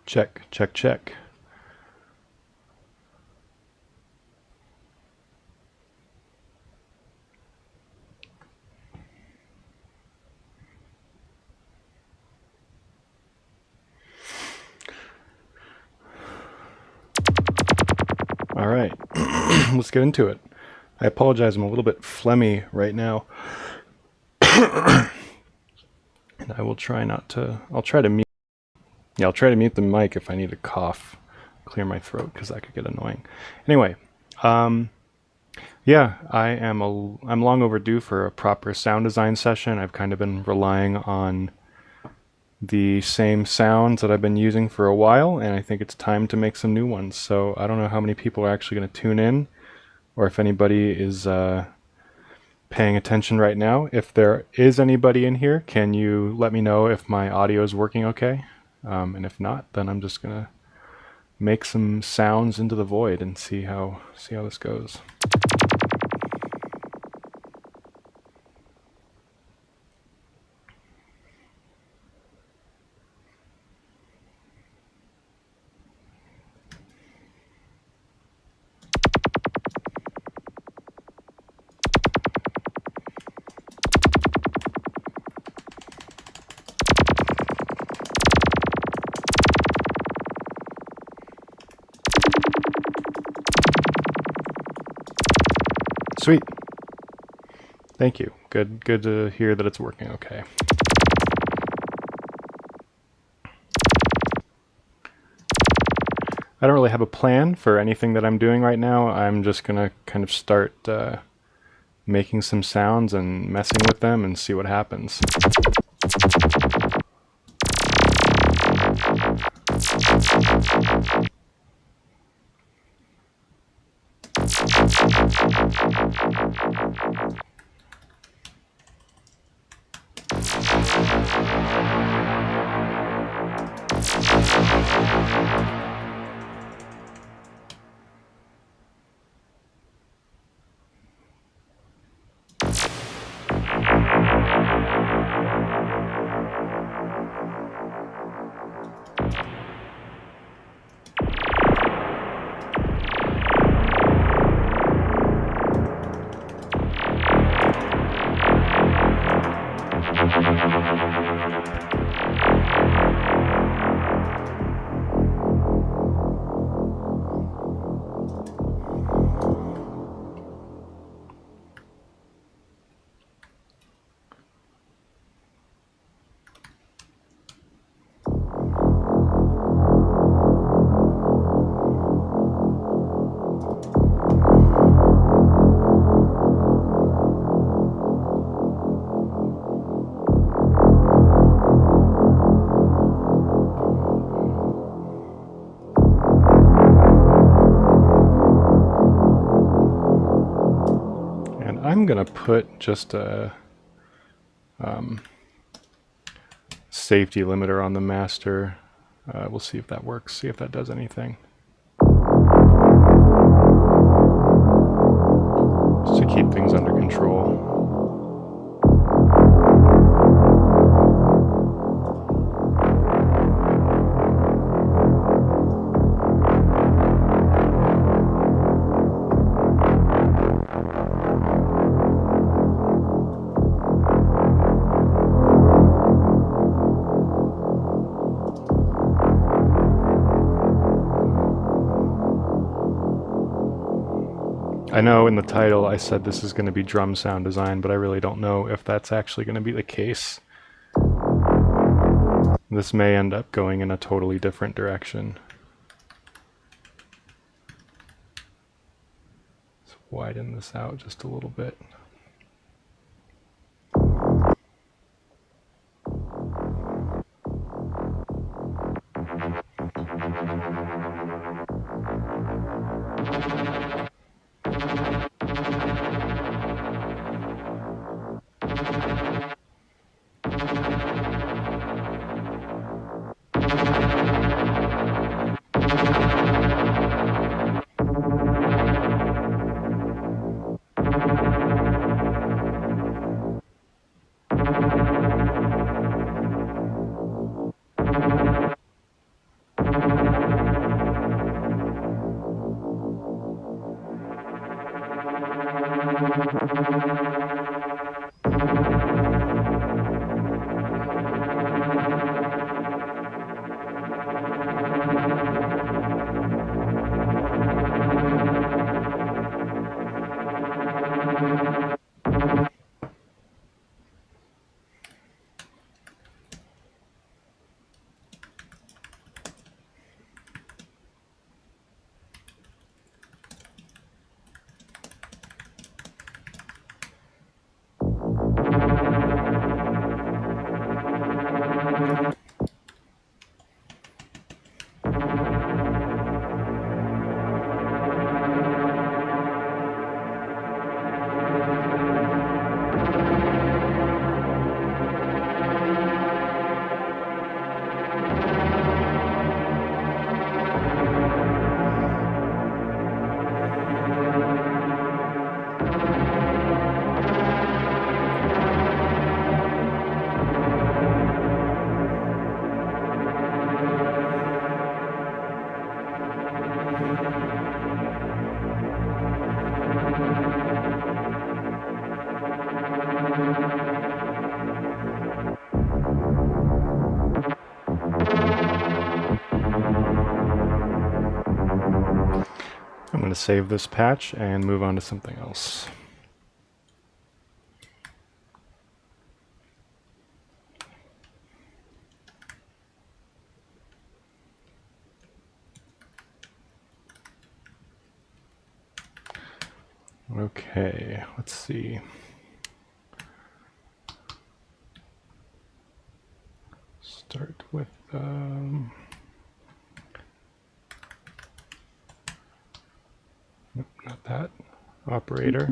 Check, check, check. All right, let's get into it. I apologize, I'm a little bit phlegmy right now. And I will try not to, I'll try to mute the mic if I need to cough, clear my throat, because that could get annoying. Anyway, yeah, I'm long overdue for a proper sound design session. I've kind of been relying on the same sounds that I've been using for a while, and I think it's time to make some new ones. So I don't know how many people are actually going to tune in, or if anybody is paying attention right now. If there is anybody in here, can you let me know if my audio is working okay? And if not, then I'm just gonna make some sounds into the void and see how this goes. Sweet. Thank you. Good to hear that it's working okay. I don't really have a plan for anything that I'm doing right now. I'm just gonna kind of start making some sounds and messing with them and see what happens. I'm gonna put just a safety limiter on the master. We'll see if that works, see if that does anything. Just to keep things under control. I know in the title I said this is going to be drum sound design, but I really don't know if that's actually going to be the case. This may end up going in a totally different direction. Let's widen this out just a little bit. I'm going to save this patch and move on to something else. Okay, let's see. Start with nope, not that. Operator.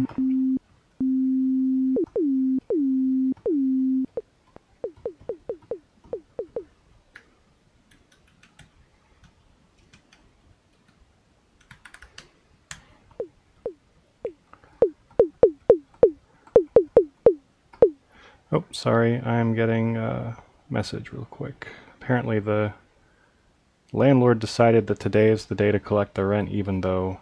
Oh, sorry, I'm getting a message real quick. Apparently the landlord decided that today is the day to collect the rent, even though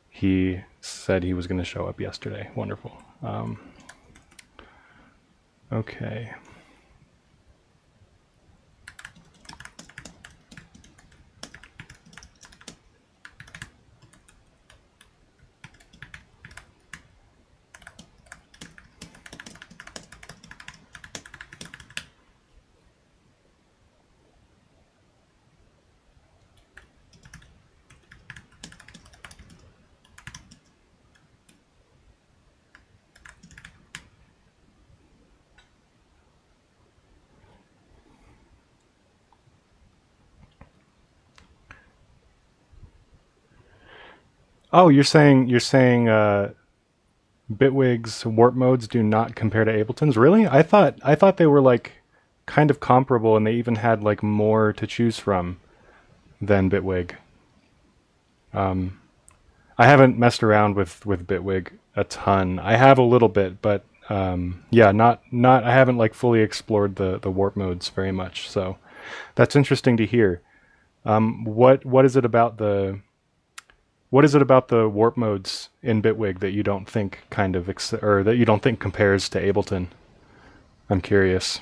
he said he was going to show up yesterday. Wonderful. Okay. Oh, you're saying Bitwig's warp modes do not compare to Ableton's? Really? I thought they were like kind of comparable, and they even had like more to choose from than Bitwig. I haven't messed around with Bitwig a ton. I have a little bit, but yeah, not. I haven't like fully explored the warp modes very much. So that's interesting to hear. What is it about the warp modes in Bitwig that you don't think kind of or that you don't think compares to Ableton? I'm curious.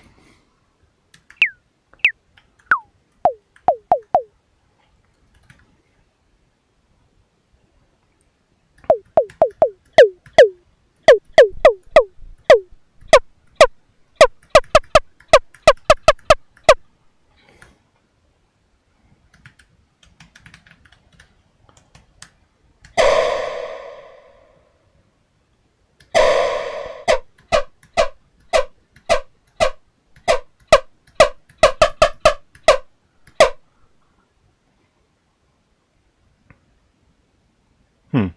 Hmm.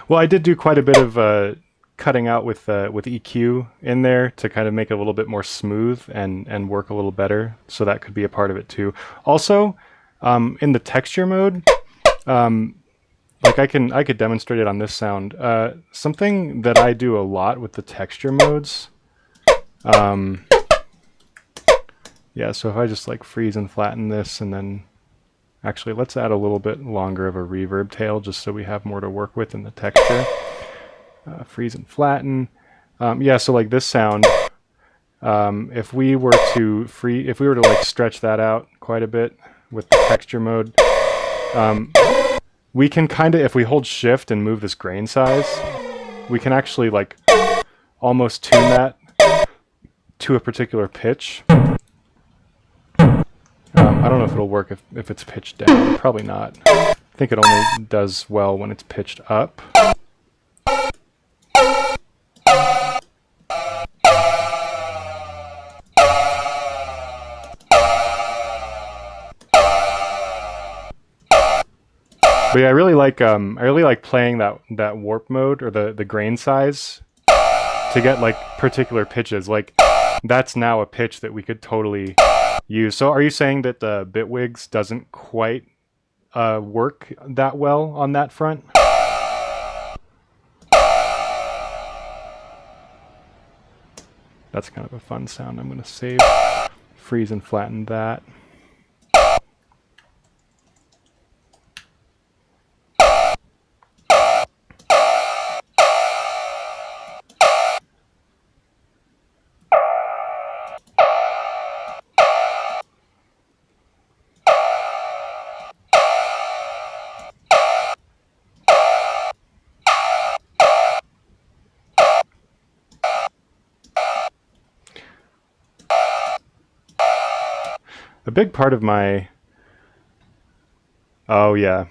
Well, I did do quite a bit of cutting out with EQ in there to kind of make it a little bit more smooth and work a little better. So that could be a part of it too. Also, in the texture mode, like I could demonstrate it on this sound. Something that I do a lot with the texture modes. Yeah, so if I just like freeze and flatten this, and then actually let's add a little bit longer of a reverb tail just so we have more to work with in the texture. freeze and flatten. Yeah, so like this sound, if we were to like stretch that out quite a bit with the texture mode, we can kind of, if we hold shift and move this grain size, we can actually like almost tune that to a particular pitch. I don't know if it'll work if it's pitched down. Probably not. I think it only does well when it's pitched up. But yeah, I really like playing that warp mode or the grain size to get like particular pitches. Like that's now a pitch that we could totally use. So are you saying that the Bitwigs doesn't quite work that well on that front? That's kind of a fun sound. I'm going to save, freeze, and flatten that. A big part of my... Oh, yeah.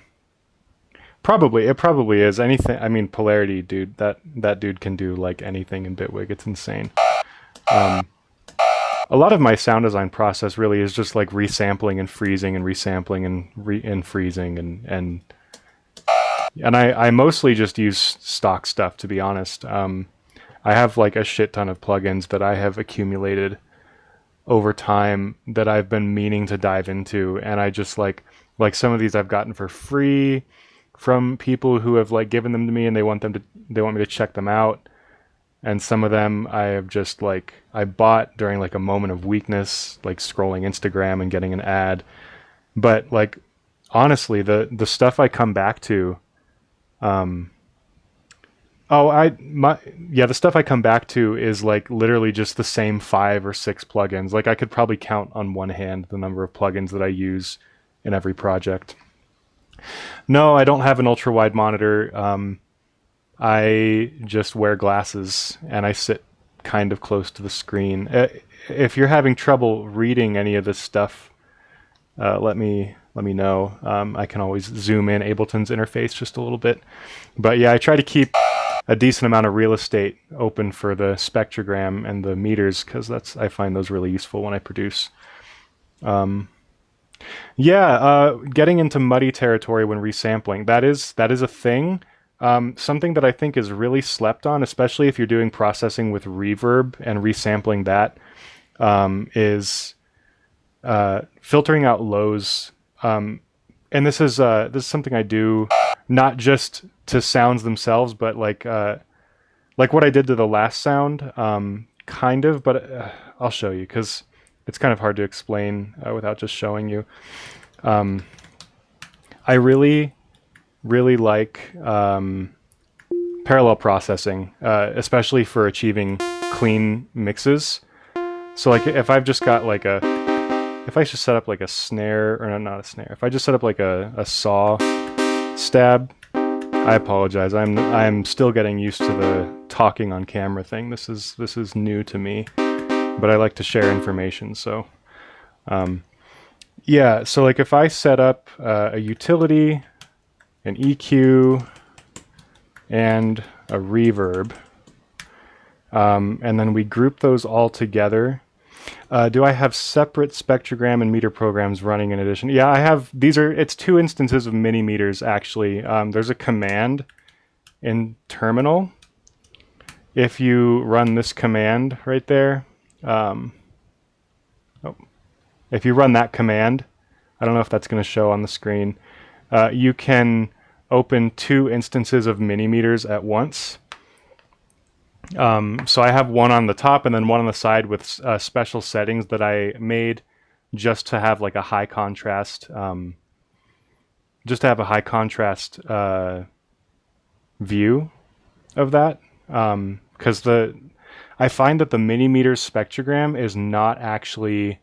It probably is. Anything, I mean, polarity, dude. That dude can do, like, anything in Bitwig. It's insane. A lot of my sound design process really is just, like, resampling and freezing and resampling and freezing and I mostly just use stock stuff, to be honest. I have, like, a shit ton of plugins that I have accumulated over time that I've been meaning to dive into, and I just like some of these I've gotten for free from people who have like given them to me and they want me to check them out, and some of them I have just like I bought during like a moment of weakness, like scrolling Instagram and getting an ad. But like honestly, the stuff I come back to the stuff I come back to is like literally just the same 5 or 6 plugins. Like I could probably count on one hand the number of plugins that I use in every project. No, I don't have an ultra wide monitor. I just wear glasses and I sit kind of close to the screen. If you're having trouble reading any of this stuff, let me know. I can always zoom in Ableton's interface just a little bit. But yeah, I try to keep a decent amount of real estate open for the spectrogram and the meters, because I find those really useful when I produce. Getting into muddy territory when resampling, that is a thing. Something that I think is really slept on, especially if you're doing processing with reverb and resampling that, is filtering out lows. And this is something I do not just to sounds themselves, but like what I did to the last sound, kind of. But I'll show you because it's kind of hard to explain without just showing you. I really like parallel processing, especially for achieving clean mixes. So like if I've just got like if I just set up like a snare, or not a snare, if I just set up like a saw stab, I apologize. I'm still getting used to the talking on camera thing. This is new to me, but I like to share information. So, yeah. So like if I set up a utility, an EQ, and a reverb, and then we group those all together. Do I have separate spectrogram and meter programs running in addition? Yeah, I have. It's 2 instances of mini meters actually. There's a command in terminal. If you run this command right there, if you run that command, I don't know if that's going to show on the screen. You can open 2 instances of mini meters at once. So I have one on the top and then one on the side with special settings that I made just to have like a high contrast, view. of that, because I find that the millimeter spectrogram is not actually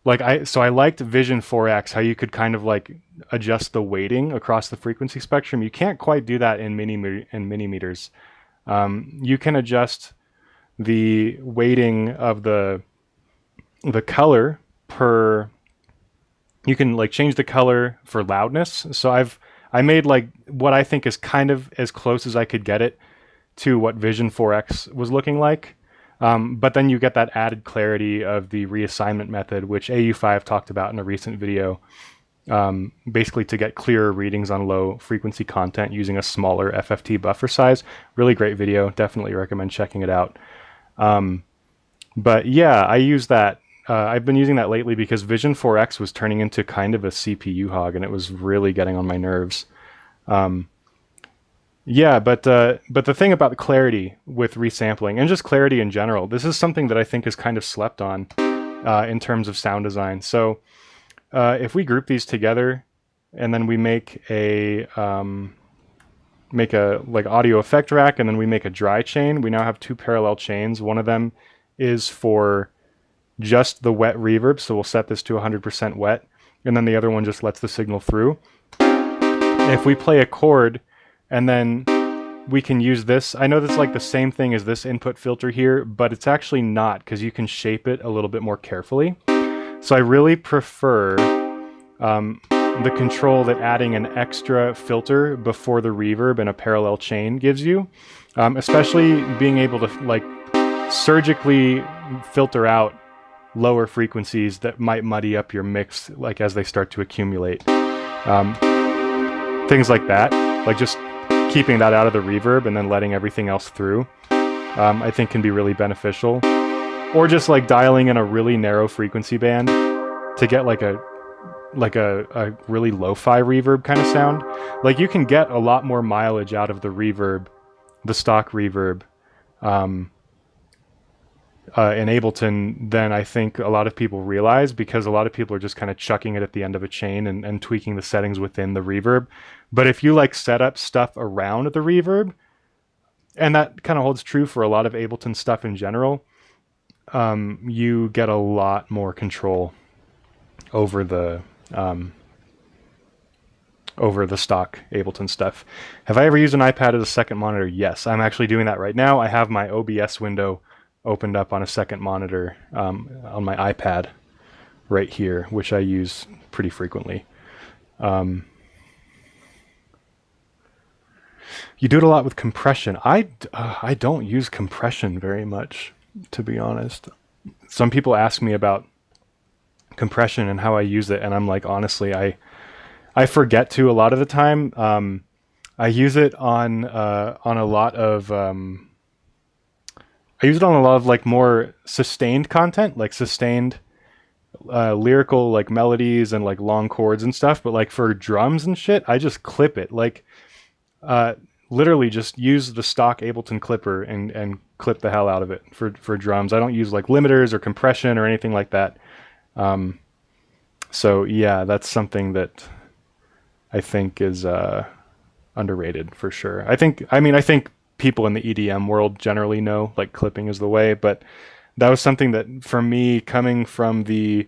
like I liked Vision 4X, how you could kind of like adjust the weighting across the frequency spectrum. You can't quite do that in millimeters. You can adjust the weighting of the color per. You can like change the color for loudness. So I made like what I think is kind of as close as I could get it to what Vision 4X was looking like. But then you get that added clarity of the reassignment method, which AU5 talked about in a recent video, basically to get clearer readings on low frequency content using a smaller FFT buffer size. Really great video. Definitely recommend checking it out. But yeah, I use that. I've been using that lately because Vision 4X was turning into kind of a CPU hog, and it was really getting on my nerves. Yeah, but the thing about the clarity with resampling and just clarity in general, this is something that I think is kind of slept on in terms of sound design. So if we group these together and then we make a like audio effect rack, and then we make a dry chain, we now have two parallel chains. One of them is for just the wet reverb, so we'll set this to 100% wet, and then the other one just lets the signal through. If we play a chord and then we can use this, I know that's like the same thing as this input filter here, but it's actually not, because you can shape it a little bit more carefully. So I really prefer the control that adding an extra filter before the reverb in a parallel chain gives you, especially being able to like surgically filter out lower frequencies that might muddy up your mix, like as they start to accumulate. Things like that, like just keeping that out of the reverb and then letting everything else through, I think can be really beneficial. Or just like dialing in a really narrow frequency band to get like a really lo-fi reverb kind of sound. Like you can get a lot more mileage out of the reverb, the stock reverb, in Ableton than I think a lot of people realize, because a lot of people are just kind of chucking it at the end of a chain and tweaking the settings within the reverb. But if you like set up stuff around the reverb, and that kind of holds true for a lot of Ableton stuff in general, you get a lot more control over the stock Ableton stuff. Have I ever used an iPad as a second monitor? Yes, I'm actually doing that right now. I have my OBS window opened up on a second monitor on my iPad right here, which I use pretty frequently. You do it a lot with compression. I don't use compression very much, to be honest. Some people ask me about compression and how I use it, and I'm like, honestly, I forget to a lot of the time. I use it on a lot of like more sustained content, like sustained lyrical like melodies and like long chords and stuff. But like for drums and shit, I just clip it. Like literally just use the stock Ableton clipper and clip the hell out of it for drums. I don't use like limiters or compression or anything like that. So yeah, that's something that I think is underrated for sure. I think people in the EDM world generally know like clipping is the way, but that was something that for me, coming from the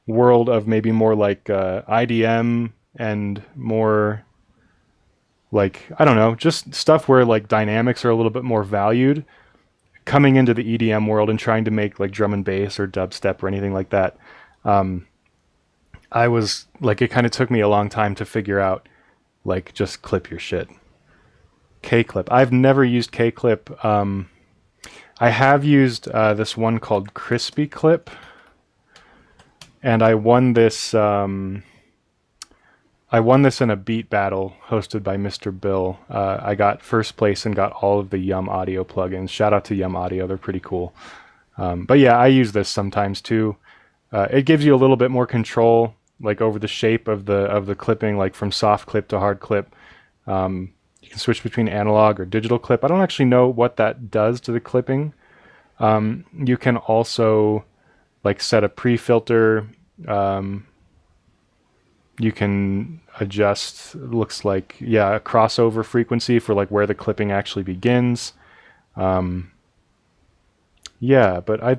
world of maybe more like IDM and more like, I don't know, just stuff where like dynamics are a little bit more valued, coming into the EDM world and trying to make like drum and bass or dubstep or anything like that, I was like, it kind of took me a long time to figure out like just clip your shit. K-Clip. I've never used K-Clip. I have used this one called Crispy Clip, and I won this in a beat battle hosted by Mr. Bill. I got first place and got all of the Yum Audio plugins. Shout out to Yum Audio, they're pretty cool. But yeah, I use this sometimes too. It gives you a little bit more control, like over the shape of the clipping, like from soft clip to hard clip. You can switch between analog or digital clip. I don't actually know what that does to the clipping. You can also like set a pre-filter. You can adjust, looks like, yeah, a crossover frequency for like where the clipping actually begins. Yeah, but I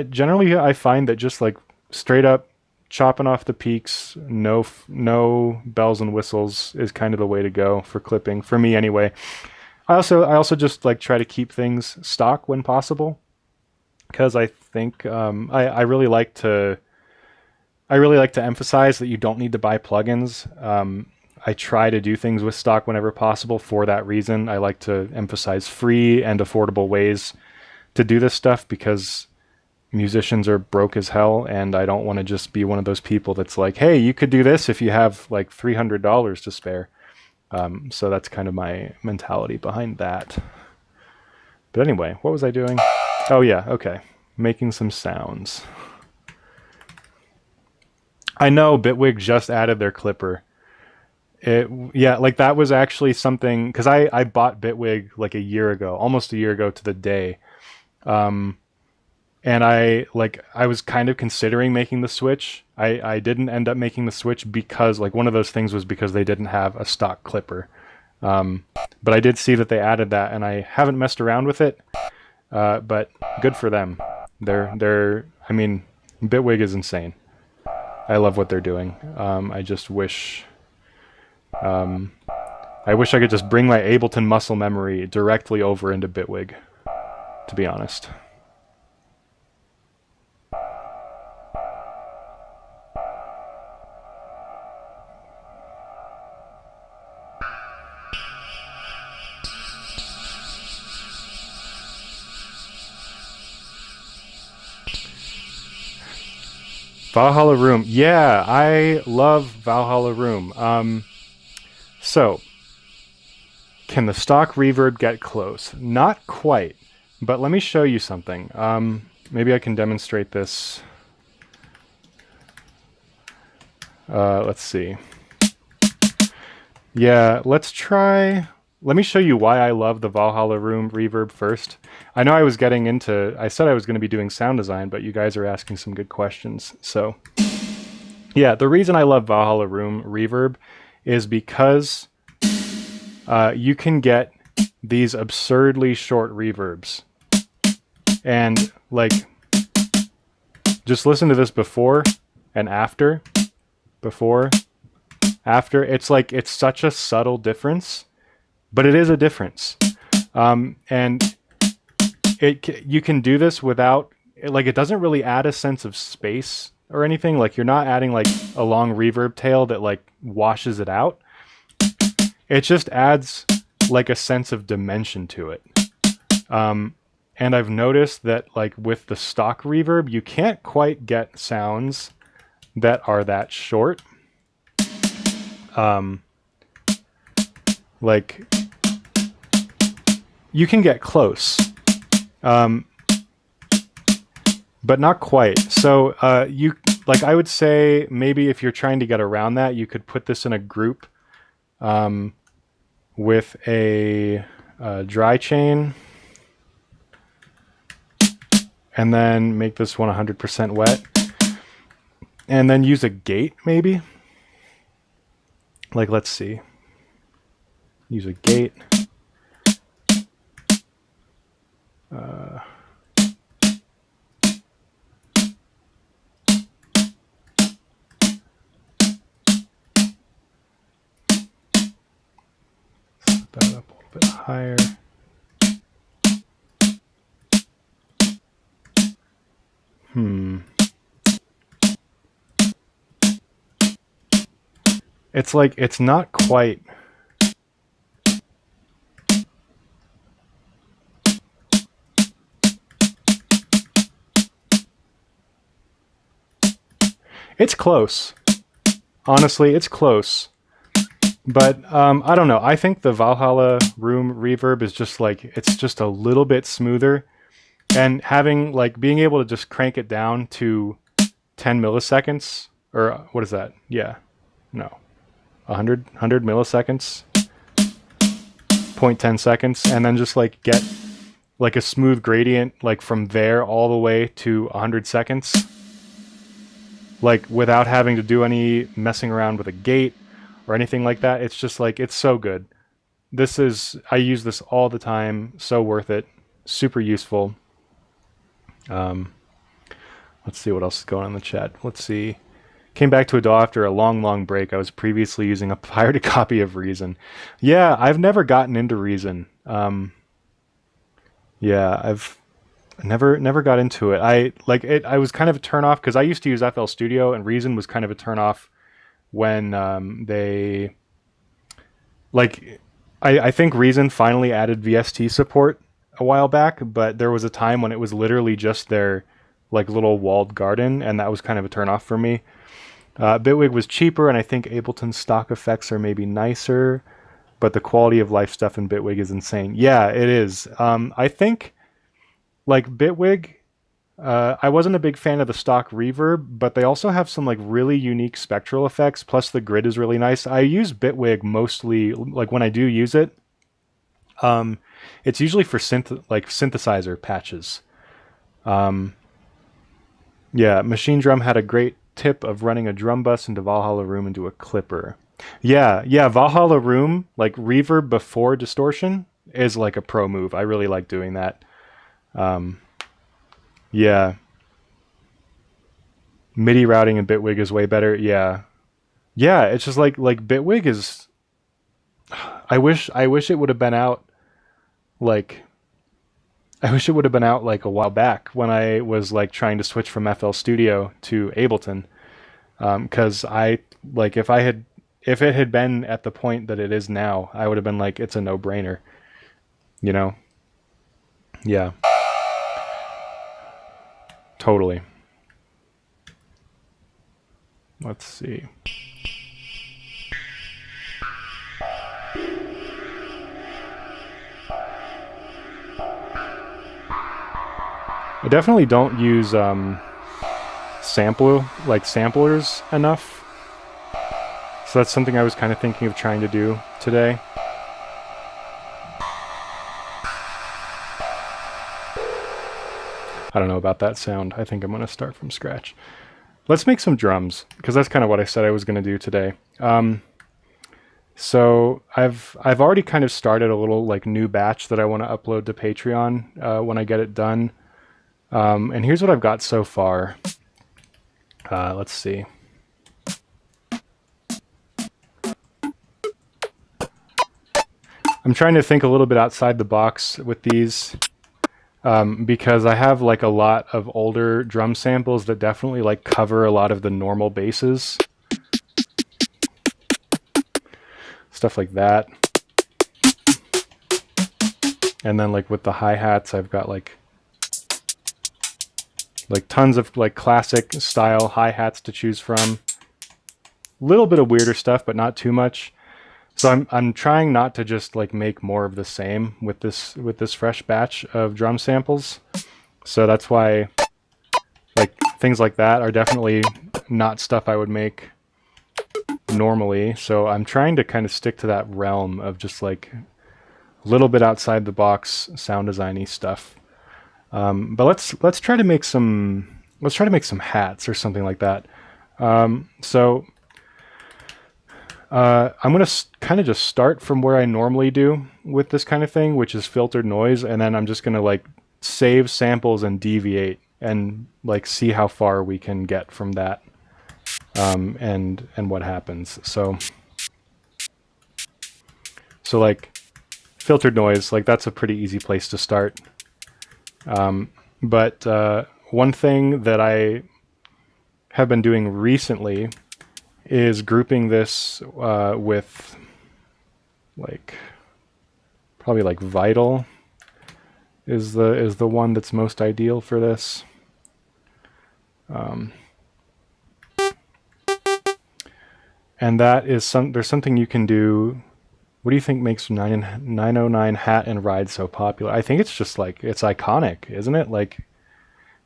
generally I find that just like straight up chopping off the peaks, no bells and whistles is kind of the way to go for clipping for me anyway. I also just like try to keep things stock when possible because I think I really like to emphasize that you don't need to buy plugins. I try to do things with stock whenever possible for that reason. I like to emphasize free and affordable ways to do this stuff because musicians are broke as hell, and I don't want to just be one of those people that's like, hey, you could do this if you have like $300 to spare. So that's kind of my mentality behind that. But anyway, what was I doing? Oh yeah, okay. Making some sounds. I know Bitwig just added their clipper. Yeah, like that was actually something, because I bought Bitwig like a year ago, almost a year ago to the day. And I was kind of considering making the switch. I didn't end up making the switch because like one of those things was because they didn't have a stock clipper. But I did see that they added that, and I haven't messed around with it. But good for them. I mean, Bitwig is insane. I love what they're doing. I just wish I wish I could just bring my Ableton muscle memory directly over into Bitwig, to be honest. Valhalla Room. Yeah, I love Valhalla Room. So, can the stock reverb get close? Not quite, but let me show you something. Maybe I can demonstrate this. Let's see. Yeah, let's try. Let me show you why I love the Valhalla Room reverb first. I know I said I was going to be doing sound design, but you guys are asking some good questions. So, yeah, the reason I love Valhalla Room reverb is because you can get these absurdly short reverbs. And, like, just listen to this before and after. Before, after. It's like, it's such a subtle difference. But it is a difference, and you can do this without, like, it doesn't really add a sense of space or anything. Like, you're not adding like a long reverb tail that like washes it out. It just adds like a sense of dimension to it. And I've noticed that like with the stock reverb, you can't quite get sounds that are that short. Like, you can get close, but not quite. So I would say maybe if you're trying to get around that, you could put this in a group with a dry chain, and then make this one 100% wet, and then use a gate maybe. Like, let's see. Use a gate. Set that up a little bit higher. It's like, it's not quite. It's close. Honestly, it's close. But I don't know. I think the Valhalla Room reverb is just like, it's just a little bit smoother. And having, like, being able to just crank it down to 10 milliseconds, or what is that? Yeah. No. 100 milliseconds. 0.10 seconds. And then just like get like a smooth gradient, like from there all the way to 100 seconds. like without having to do any messing around with a gate or anything like that. It's just like, it's so good. I use this all the time. So worth it. Super useful. Let's see what else is going on in the chat. Let's see. Came back to a DAW after a long, long break. I was previously using a pirated copy of Reason. Yeah, I've never gotten into Reason. Yeah, I've never got into it. I like it. I was kind of a turn off because I used to use FL Studio, and Reason was kind of a turn off when they like. I think Reason finally added VST support a while back, but there was a time when it was literally just their like little walled garden, and that was kind of a turn off for me. Bitwig was cheaper, and I think Ableton's stock effects are maybe nicer, but the quality of life stuff in Bitwig is insane. Yeah, it is. I think like Bitwig, I wasn't a big fan of the stock reverb, but they also have some like really unique spectral effects. Plus the grid is really nice. I use Bitwig mostly, like when I do use it, it's usually for synthesizer patches. Yeah, Machine Drum had a great tip of running a drum bus into Valhalla Room into a clipper. Yeah, Valhalla Room, like reverb before distortion, is like a pro move. I really like doing that. Yeah. MIDI routing in Bitwig is way better. Yeah. Yeah, it's just like Bitwig is I wish it would have been out like I wish it would have been out like a while back when I was like trying to switch from FL Studio to Ableton. Because I like if it had been at the point that it is now, I would have been like, it's a no-brainer, you know? Yeah, totally. Let's see. I definitely don't use samplers enough. So that's something I was kind of thinking of trying to do today. I don't know about that sound. I think I'm going to start from scratch. Let's make some drums, because that's kind of what I said I was going to do today. So I've already kind of started a little like new batch that I want to upload to Patreon when I get it done. And here's what I've got so far. Let's see. I'm trying to think a little bit outside the box with these. Because I have like a lot of older drum samples that definitely like cover a lot of the normal basses. Stuff like that. And then like with the hi-hats, I've got like tons of like classic style hi-hats to choose from. A little bit of weirder stuff, but not too much. So I'm trying not to just like make more of the same with this fresh batch of drum samples. So that's why like things like that are definitely not stuff I would make normally. So I'm trying to kind of stick to that realm of just like a little bit outside the box sound designy stuff. But let's try to make some hats or something like that. I'm going to kind of just start from where I normally do with this kind of thing, which is filtered noise, and then I'm just going to like save samples and deviate and like see how far we can get from that, and what happens. So like filtered noise, like that's a pretty easy place to start. But one thing that I have been doing recently is grouping this with like probably like Vital is the one that's most ideal for this. And that is there's something you can do. What do you think makes 909 Hat and Ride so popular? I think it's just like, it's iconic, isn't it? Like,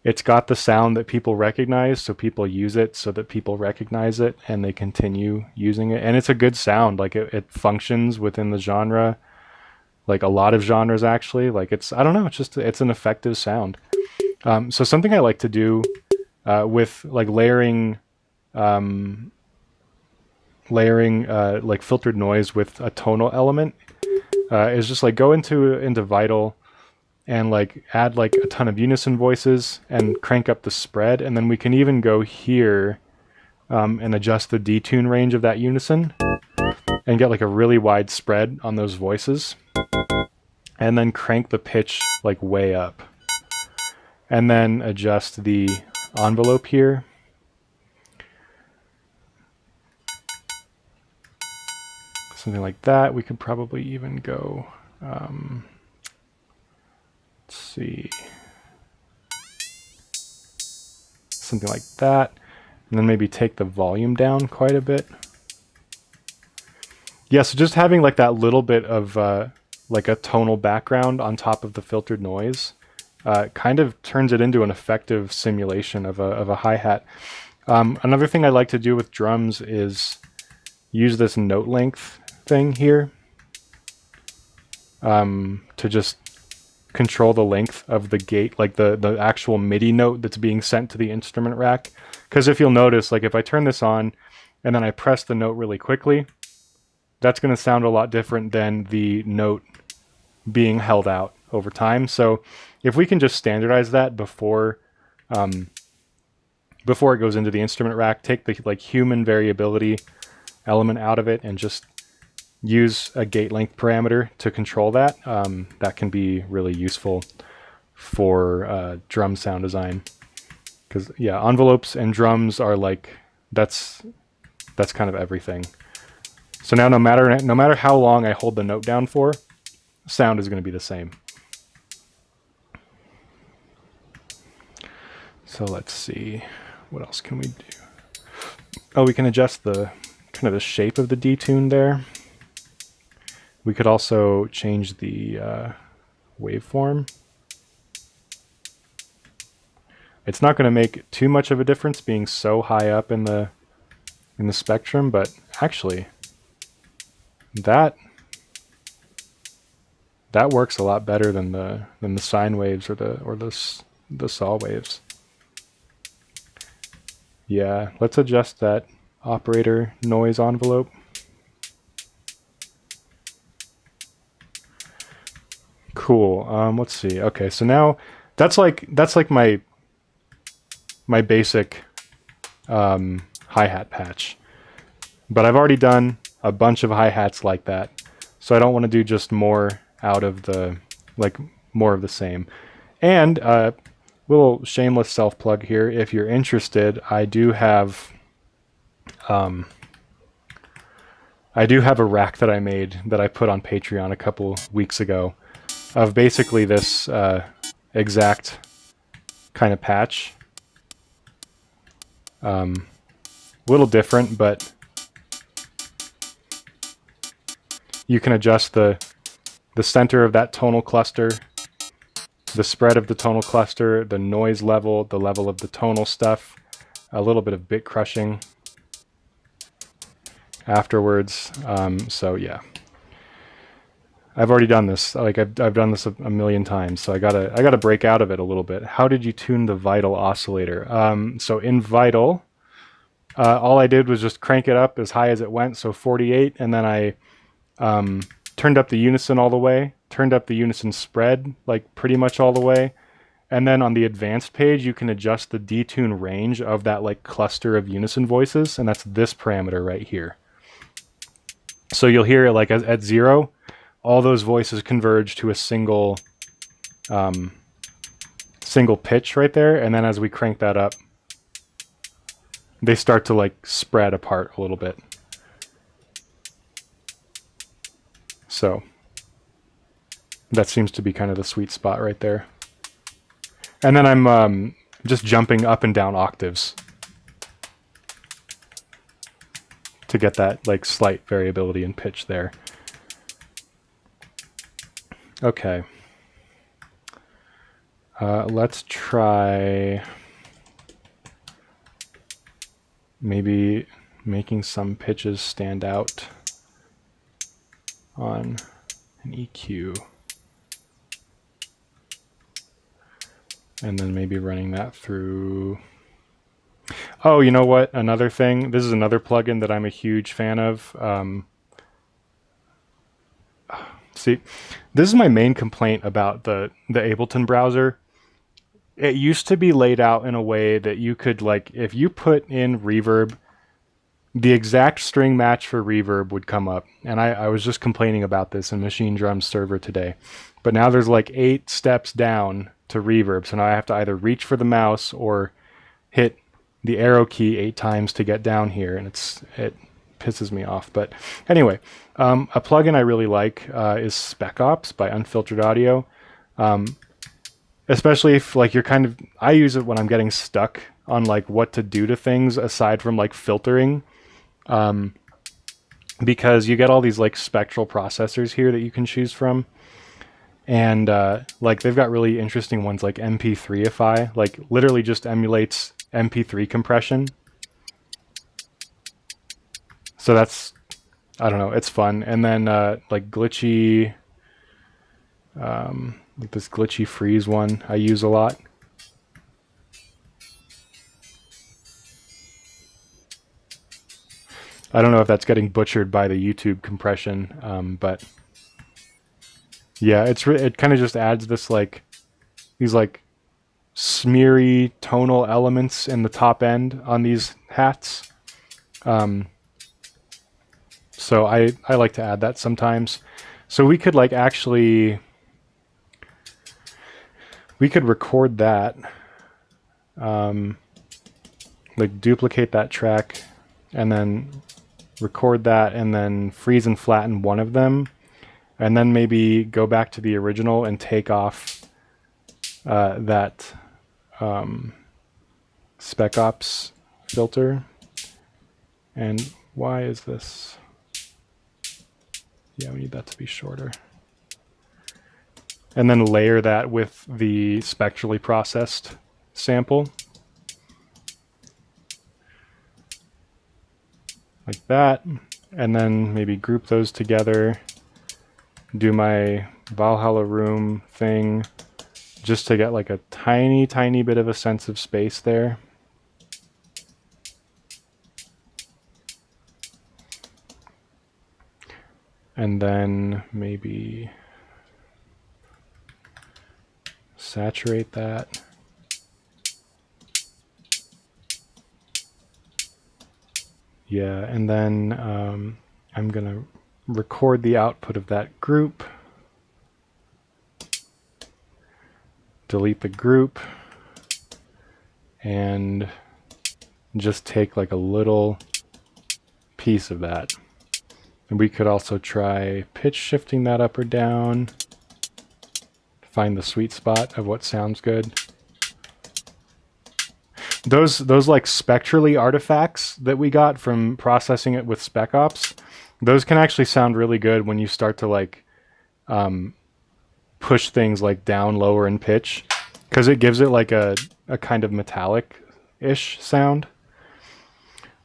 it's got the sound that people recognize, so people use it so that people recognize it and they continue using it. And it's a good sound. Like it functions within the genre, like a lot of genres actually. Like I don't know, it's an effective sound. So something I like to do with like layering layering like filtered noise with a tonal element is just like go into Vital and like add like a ton of unison voices and crank up the spread, and then we can even go here and adjust the detune range of that unison and get like a really wide spread on those voices, and then crank the pitch like way up, and then adjust the envelope here. Something like that. We could probably even go, let's see, something like that. And then maybe take the volume down quite a bit. Yeah, so just having like that little bit of like a tonal background on top of the filtered noise kind of turns it into an effective simulation of a hi-hat. Another thing I like to do with drums is use this note length thing here to just control the length of the gate, like the actual MIDI note that's being sent to the instrument rack. Because if you'll notice, like if I turn this on and then I press the note really quickly, that's going to sound a lot different than the note being held out over time. So if we can just standardize that before it goes into the instrument rack, take the like human variability element out of it and just use a gate length parameter to control that, that can be really useful for drum sound design. Because yeah, envelopes and drums are like, that's kind of everything. So now no matter how long I hold the note down for, sound is going to be the same. So let's see, what else can we do? Oh, we can adjust the kind of the shape of the detune there. We could also change the waveform. It's not going to make too much of a difference being so high up in the spectrum, but actually that works a lot better than the sine waves or the saw waves. Yeah, let's adjust that operator noise envelope. Cool. Let's see. Okay, so now that's like my basic hi-hat patch. But I've already done a bunch of hi-hats like that, so I don't want to do just more out of the, like, more of the same. And little shameless self-plug here, if you're interested, I do have a rack that I made that I put on Patreon a couple weeks ago of basically this exact kind of patch. Little different, but you can adjust the center of that tonal cluster, the spread of the tonal cluster, the noise level, the level of the tonal stuff, a little bit of bit crushing afterwards. So yeah, I've already done this. Like I've done this a million times, so I gotta break out of it a little bit. How did you tune the Vital oscillator? So in Vital, all I did was just crank it up as high as it went, so 48, and then I turned up the unison all the way, turned up the unison spread like pretty much all the way, and then on the advanced page you can adjust the detune range of that like cluster of unison voices, and that's this parameter right here. So you'll hear like at 0, all those voices converge to a single pitch right there, and then as we crank that up, they start to like spread apart a little bit. So that seems to be kind of the sweet spot right there. And then I'm just jumping up and down octaves to get that like slight variability in pitch there. Okay. Let's try maybe making some pitches stand out on an EQ. And then maybe running that through. Oh, you know what? Another thing. This is another plugin that I'm a huge fan of. See, this is my main complaint about the Ableton browser. It used to be laid out in a way that you could, like, if you put in reverb, the exact string match for reverb would come up. And I was just complaining about this in Machine Drum's server today. But now there's like 8 steps down to reverb. So now I have to either reach for the mouse or hit the arrow key 8 times to get down here. And it pisses me off. But anyway, a plugin I really like is Spec Ops by Unfiltered Audio. Especially if like you're kind of, I use it when I'm getting stuck on like what to do to things aside from like filtering. Because you get all these like spectral processors here that you can choose from. And like they've got really interesting ones like MP3ify, like literally just emulates MP3 compression. So that's, I don't know, it's fun. And then like glitchy, like this glitchy freeze one I use a lot. I don't know if that's getting butchered by the YouTube compression, but yeah, it kind of just adds this like these like smeary tonal elements in the top end on these hats. So I like to add that sometimes. So we could like actually we could record that, like duplicate that track, and then record that, and then freeze and flatten one of them, and then maybe go back to the original and take off that Spec Ops filter. And why is this? Yeah, we need that to be shorter. And then layer that with the spectrally processed sample. Like that. And then maybe group those together. Do my Valhalla room thing just to get like a tiny, tiny bit of a sense of space there. And then maybe saturate that. Yeah, and then I'm gonna record the output of that group. Delete the group. And just take like a little piece of that. And we could also try pitch shifting that up or down. Find the sweet spot of what sounds good. Those like spectrally artifacts that we got from processing it with Spec Ops, those can actually sound really good when you start to like push things like down lower in pitch, because it gives it like a kind of metallic-ish sound.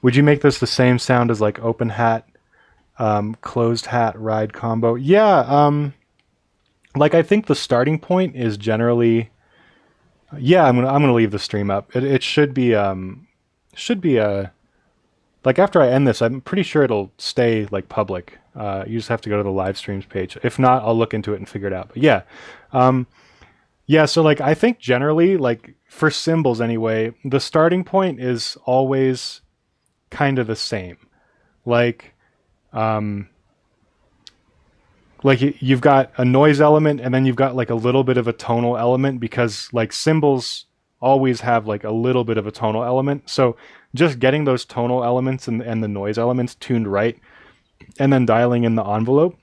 Would you make this the same sound as like open hat, closed hat ride combo? Yeah, like I think the starting point is generally, yeah, I'm gonna leave the stream up. It should be like after I end this, I'm pretty sure it'll stay like public. You just have to go to the live streams page. If not, I'll look into it and figure it out. But yeah, yeah. So like I think generally, like for cymbals anyway, the starting point is always kind of the same. Like you've got a noise element, and then you've got like a little bit of a tonal element, because like cymbals always have like a little bit of a tonal element. So just getting those tonal elements and the noise elements tuned right, and then dialing in the envelope,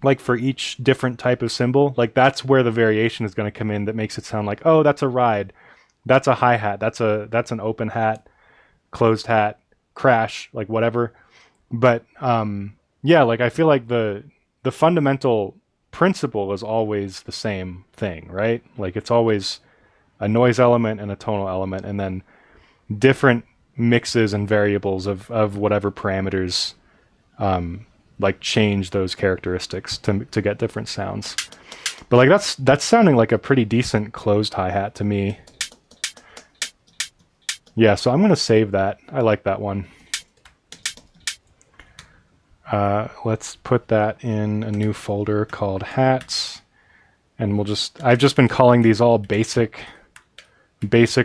like for each different type of cymbal, like that's where the variation is going to come in that makes it sound like, oh, that's a ride, that's a hi-hat, that's an open hat, closed hat, crash, like whatever. But yeah, like I feel like the fundamental principle is always the same thing, right? Like it's always a noise element and a tonal element, and then different mixes and variables of whatever parameters like change those characteristics to get different sounds. But like that's sounding like a pretty decent closed hi-hat to me. Yeah, so I'm going to save that. I like that one. Let's put that in a new folder called hats. And I've just been calling these all basic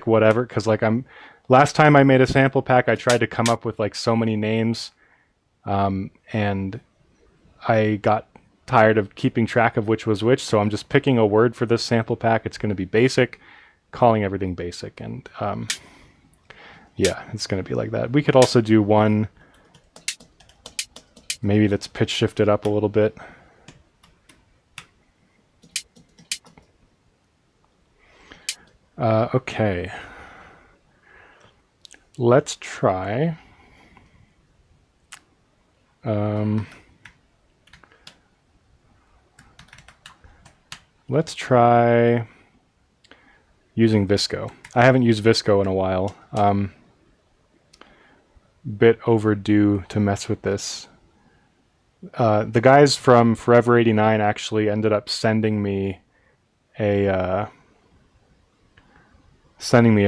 whatever, because like last time I made a sample pack, I tried to come up with like so many names, and I got tired of keeping track of which was which, so I'm just picking a word for this sample pack. It's going to be basic, calling everything basic, and yeah, it's going to be like that. We could also do one maybe that's pitch shifted up a little bit. Okay. Let's try. Let's try using Visco. I haven't used Visco in a while. Bit overdue to mess with this. The guys from Forever 89 actually ended up sending me a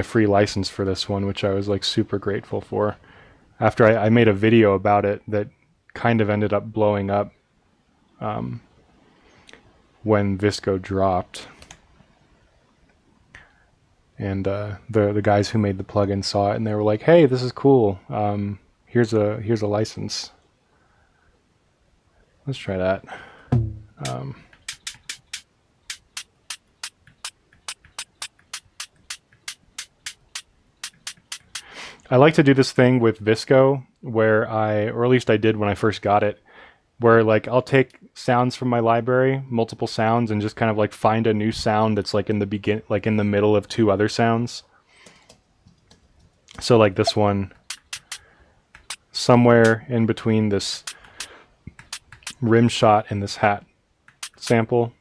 free license for this one, which I was like super grateful for. After I made a video about it that kind of ended up blowing up when Visco dropped, and the guys who made the plugin saw it and they were like, "Hey, this is cool. Here's a license. Let's try that." I like to do this thing with Visco where or at least I did when I first got it, where like I'll take sounds from my library, multiple sounds, and just kind of like find a new sound that's like in the middle of two other sounds. So like this one, somewhere in between this rim shot and this hat sample.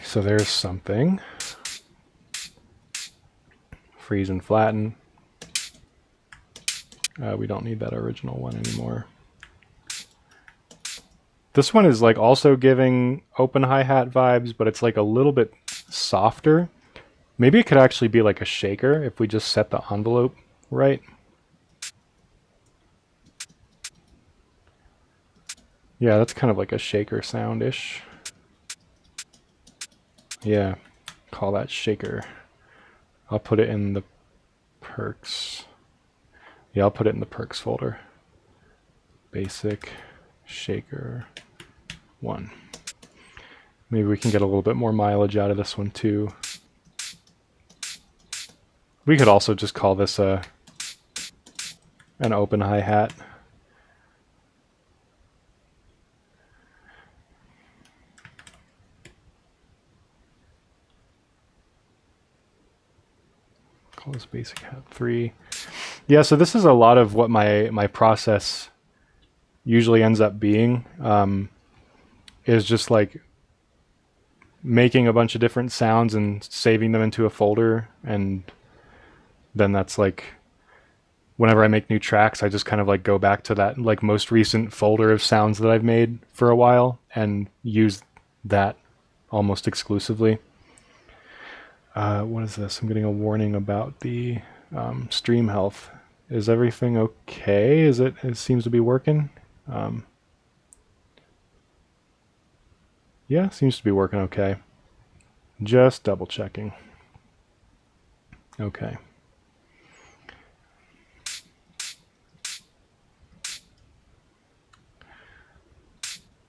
So there's something. Freeze and flatten. We don't need that original one anymore. This one is like also giving open hi-hat vibes, but it's like a little bit softer. Maybe it could actually be like a shaker if we just set the envelope right. Yeah, that's kind of like a shaker sound-ish. Yeah, call that shaker. I'll put it in the perks. Yeah, I'll put it in the perks folder. Basic shaker 1. Maybe we can get a little bit more mileage out of this one too. We could also just call this an open hi-hat. Call this basic hat 3. Yeah, so this is a lot of what my process usually ends up being, is just like making a bunch of different sounds and saving them into a folder, and then that's like whenever I make new tracks, I just kind of like go back to that like most recent folder of sounds that I've made for a while and use that almost exclusively. What is this? I'm getting a warning about the stream health. Is everything okay? It seems to be working. Yeah, seems to be working okay. Just double checking. Okay.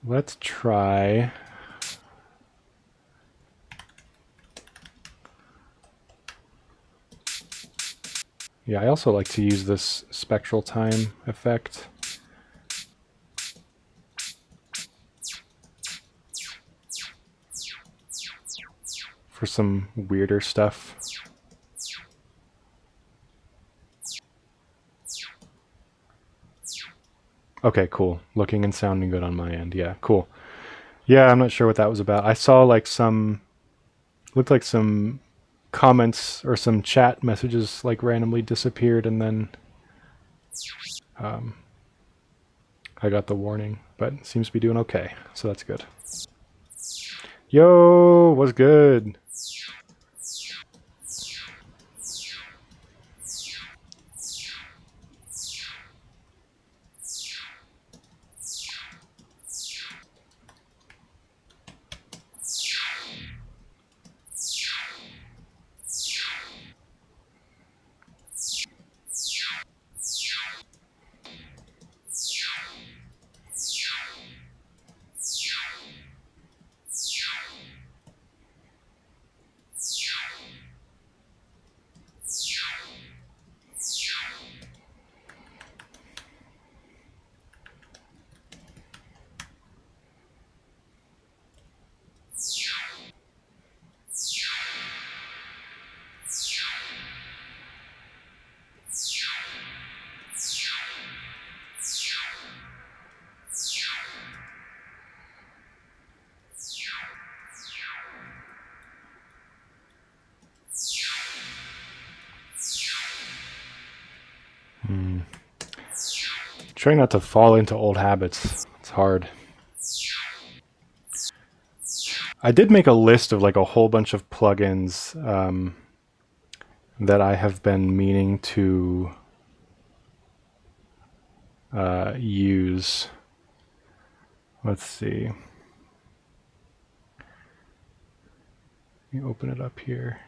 Let's try. Yeah, I also like to use this spectral time effect. For some weirder stuff. Okay, cool. Looking and sounding good on my end. Yeah, cool. Yeah, I'm not sure what that was about. I saw like looked like some comments or some chat messages like randomly disappeared, and then I got the warning, but it seems to be doing okay, so that's good. Yo, what's good? Trying not to fall into old habits. It's hard. I did make a list of like a whole bunch of plugins that I have been meaning to use. Let's see. Let me open it up here.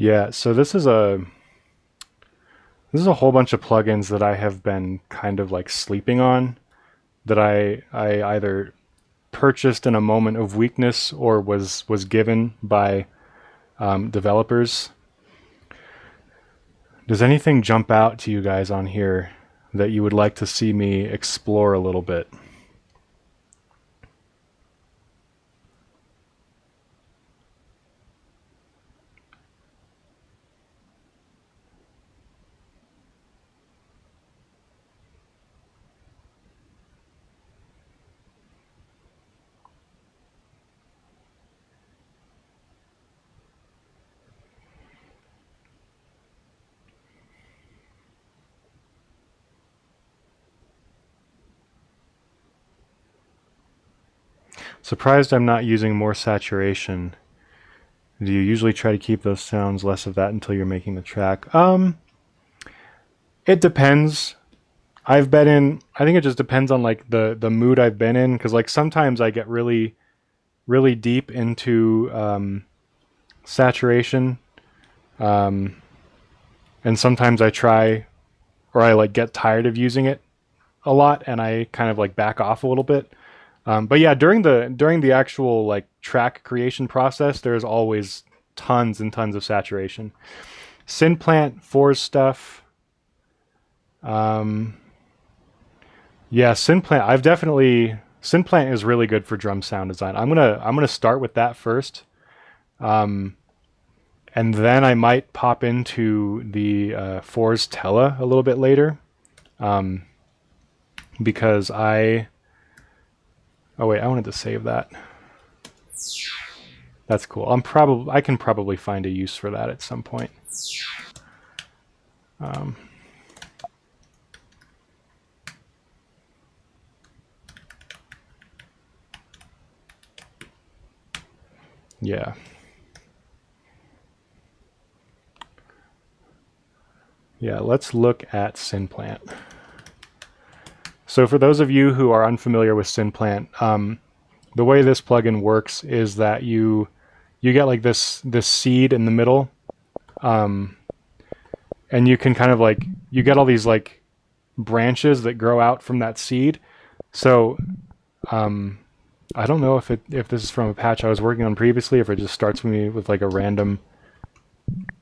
Yeah, so this is a whole bunch of plugins that I have been kind of like sleeping on, that I either purchased in a moment of weakness or was given by developers. Does anything jump out to you guys on here that you would like to see me explore a little bit? Surprised I'm not using more saturation. Do you usually try to keep those sounds less of that until you're making the track? It depends. I've been in, I think it just depends on like the mood I've been in, because like sometimes I get really deep into saturation, and sometimes I try, or I like get tired of using it a lot and I kind of like back off a little bit. But yeah, during the actual like track creation process, there's always tons and tons of saturation. Synplant 4's stuff. Yeah, Synplant. Synplant is really good for drum sound design. I'm gonna start with that first, and then I might pop into the 4's Tele a little bit later, because oh wait, I wanted to save that. That's cool. I can probably find a use for that at some point. Yeah. Yeah, let's look at Synplant. So for those of you who are unfamiliar with Synplant, the way this plugin works is that you get like this seed in the middle, and you can kind of like, you get all these like branches that grow out from that seed. So I don't know if this is from a patch I was working on previously, if it just starts me with like a random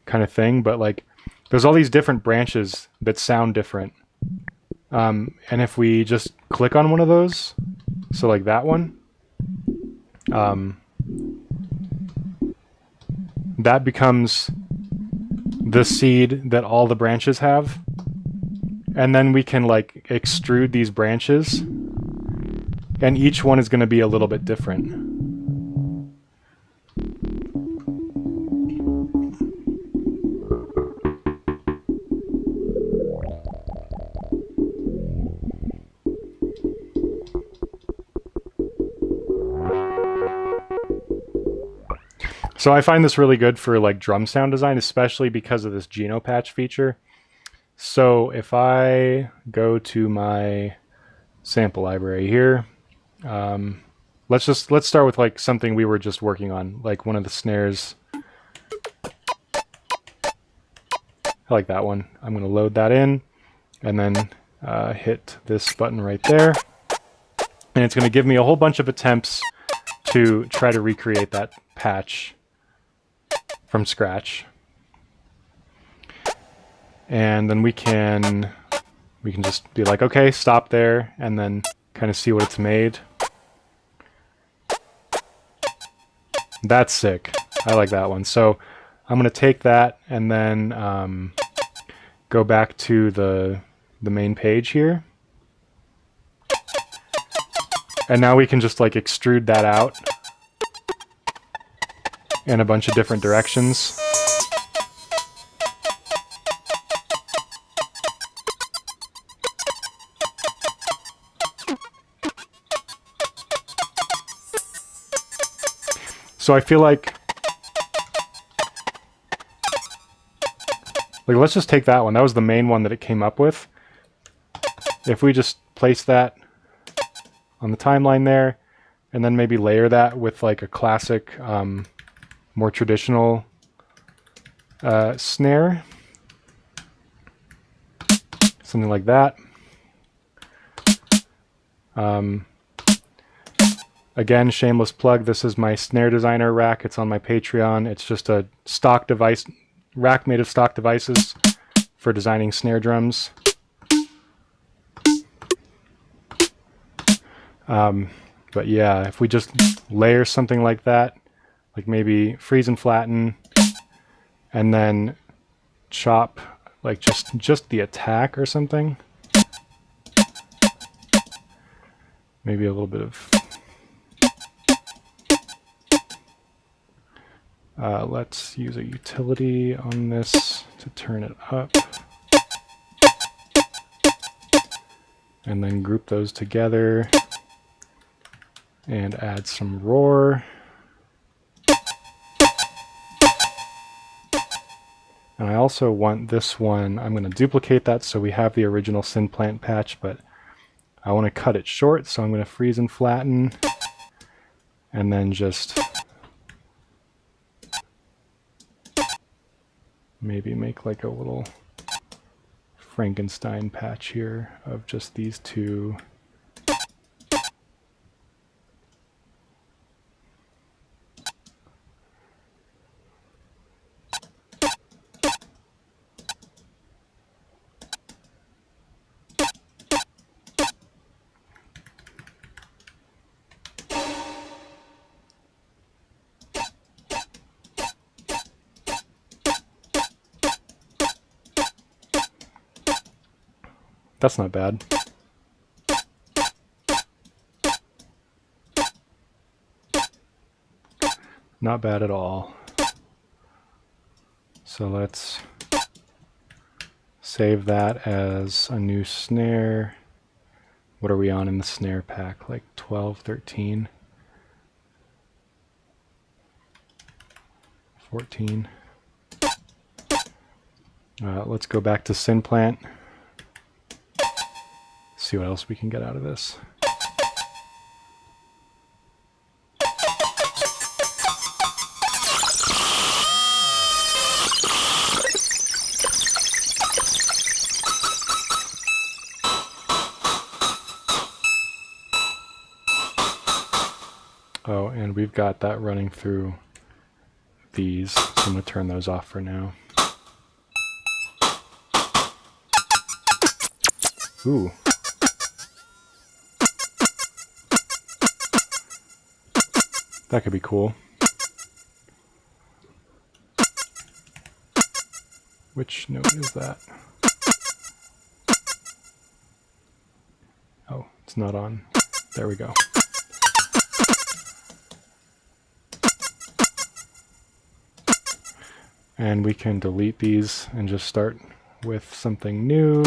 kind of thing, but like there's all these different branches that sound different. And if we just click on one of those, so like that one, that becomes the seed that all the branches have. And then we can like extrude these branches, and each one is going to be a little bit different. So I find this really good for like drum sound design, especially because of this Geno patch feature. So if I go to my sample library here, let's start with like something we were just working on, like one of the snares. I like that one. I'm going to load that in and then hit this button right there. And it's going to give me a whole bunch of attempts to try to recreate that patch from scratch. And then we can just be like, okay, stop there, and then kind of see what it's made. That's sick. I like that one. So I'm going to take that and then go back to the main page here. And now we can just like extrude that out in a bunch of different directions. So I feel like let's just take that one. That was the main one that it came up with. If we just place that on the timeline there, and then maybe layer that with like a classic, more traditional snare, something like that. Again, shameless plug, this is my snare designer rack. It's on my Patreon. It's just a stock device, rack made of stock devices for designing snare drums. But yeah, if we just layer something like that, like maybe freeze and flatten, and then chop like just the attack or something. Maybe a little bit of let's use a utility on this to turn it up. And then group those together and add some roar. And I also want this one, I'm going to duplicate that so we have the original Synplant patch, but I want to cut it short, so I'm going to freeze and flatten and then just maybe make like a little Frankenstein patch here of just these two. That's not bad. Not bad at all. So let's save that as a new snare. What are we on in the snare pack? Like 12, 13, 14. Let's go back to Synplant. See what else we can get out of this. Oh, and we've got that running through these, so I'm going to turn those off for now. Ooh. That could be cool. Which note is that? Oh, it's not on. There we go. And we can delete these and just start with something new.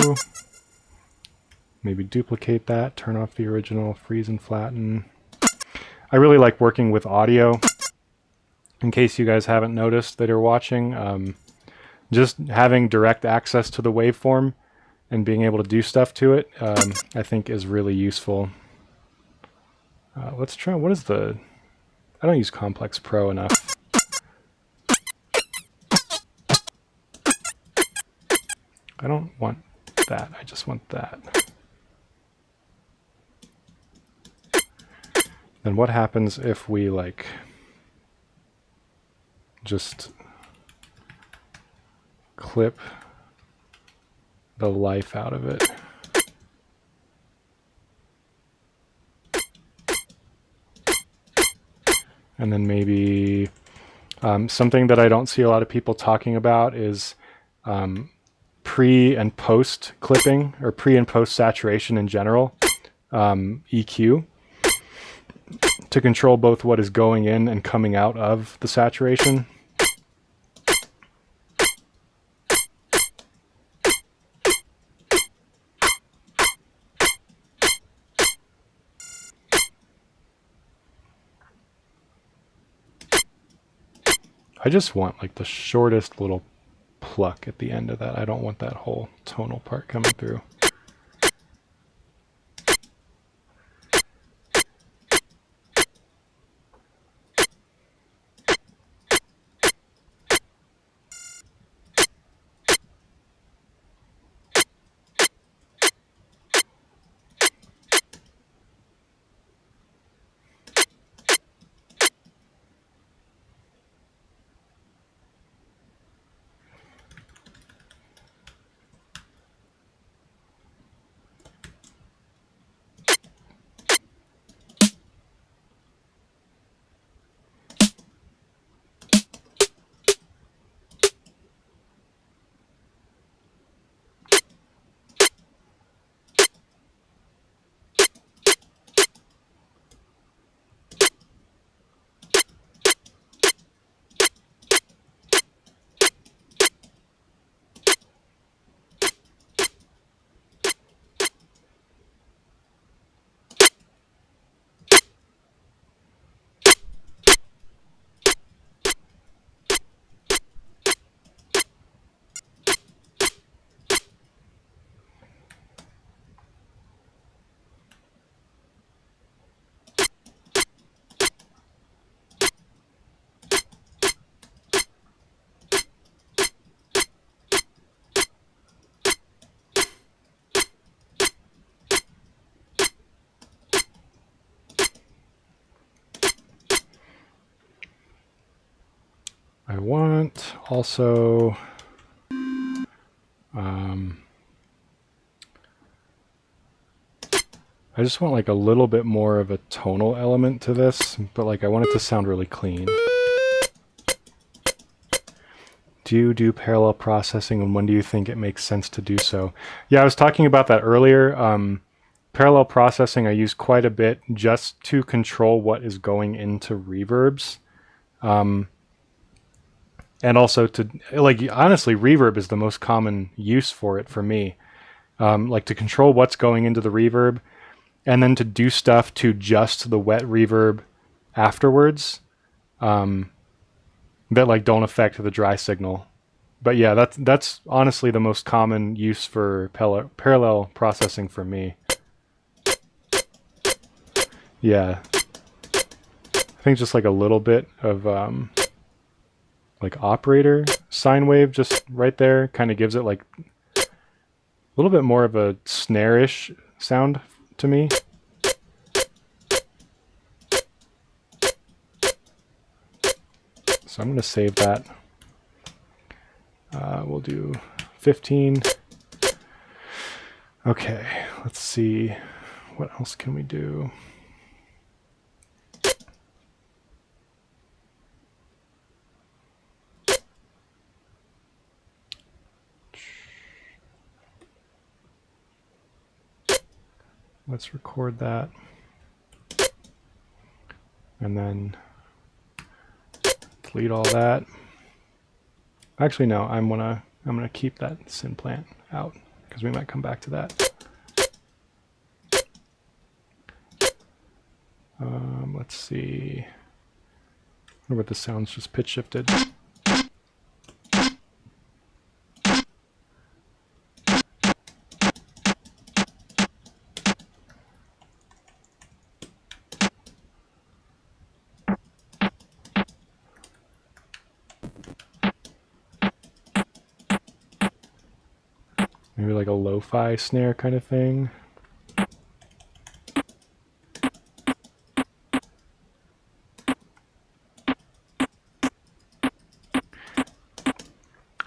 Maybe duplicate that, turn off the original, freeze and flatten. I really like working with audio in case you guys haven't noticed that are watching, just having direct access to the waveform and being able to do stuff to it, I think is really useful. Let's try, what is the, I don't use Complex Pro enough. I don't want that, I just want that. Then what happens if we like just clip the life out of it? And then maybe something that I don't see a lot of people talking about is pre and post clipping, or pre and post saturation in general, EQ, to control both what is going in and coming out of the saturation. I just want like the shortest little pluck at the end of that. I don't want that whole tonal part coming through. I want also I just want like a little bit more of a tonal element to this, but like I want it to sound really clean. Do you do parallel processing, and when do you think it makes sense to do so? Yeah, I was talking about that earlier. Parallel processing I use quite a bit just to control what is going into reverbs. And also to, like, honestly, reverb is the most common use for it for me. Like to control what's going into the reverb, and then to do stuff to just the wet reverb afterwards that like don't affect the dry signal. But yeah, that's honestly the most common use for parallel processing for me. Yeah, I think just like a little bit of like operator sine wave just right there kind of gives it like a little bit more of a snare-ish sound to me. So I'm going to save that. We'll do 15. Okay, let's see. What else can we do? Let's record that. And then delete all that. Actually, no, I'm gonna keep that syn plant out because we might come back to that. Let's see. wonder what this sounds just pitch shifted. Maybe like a lo-fi snare kind of thing.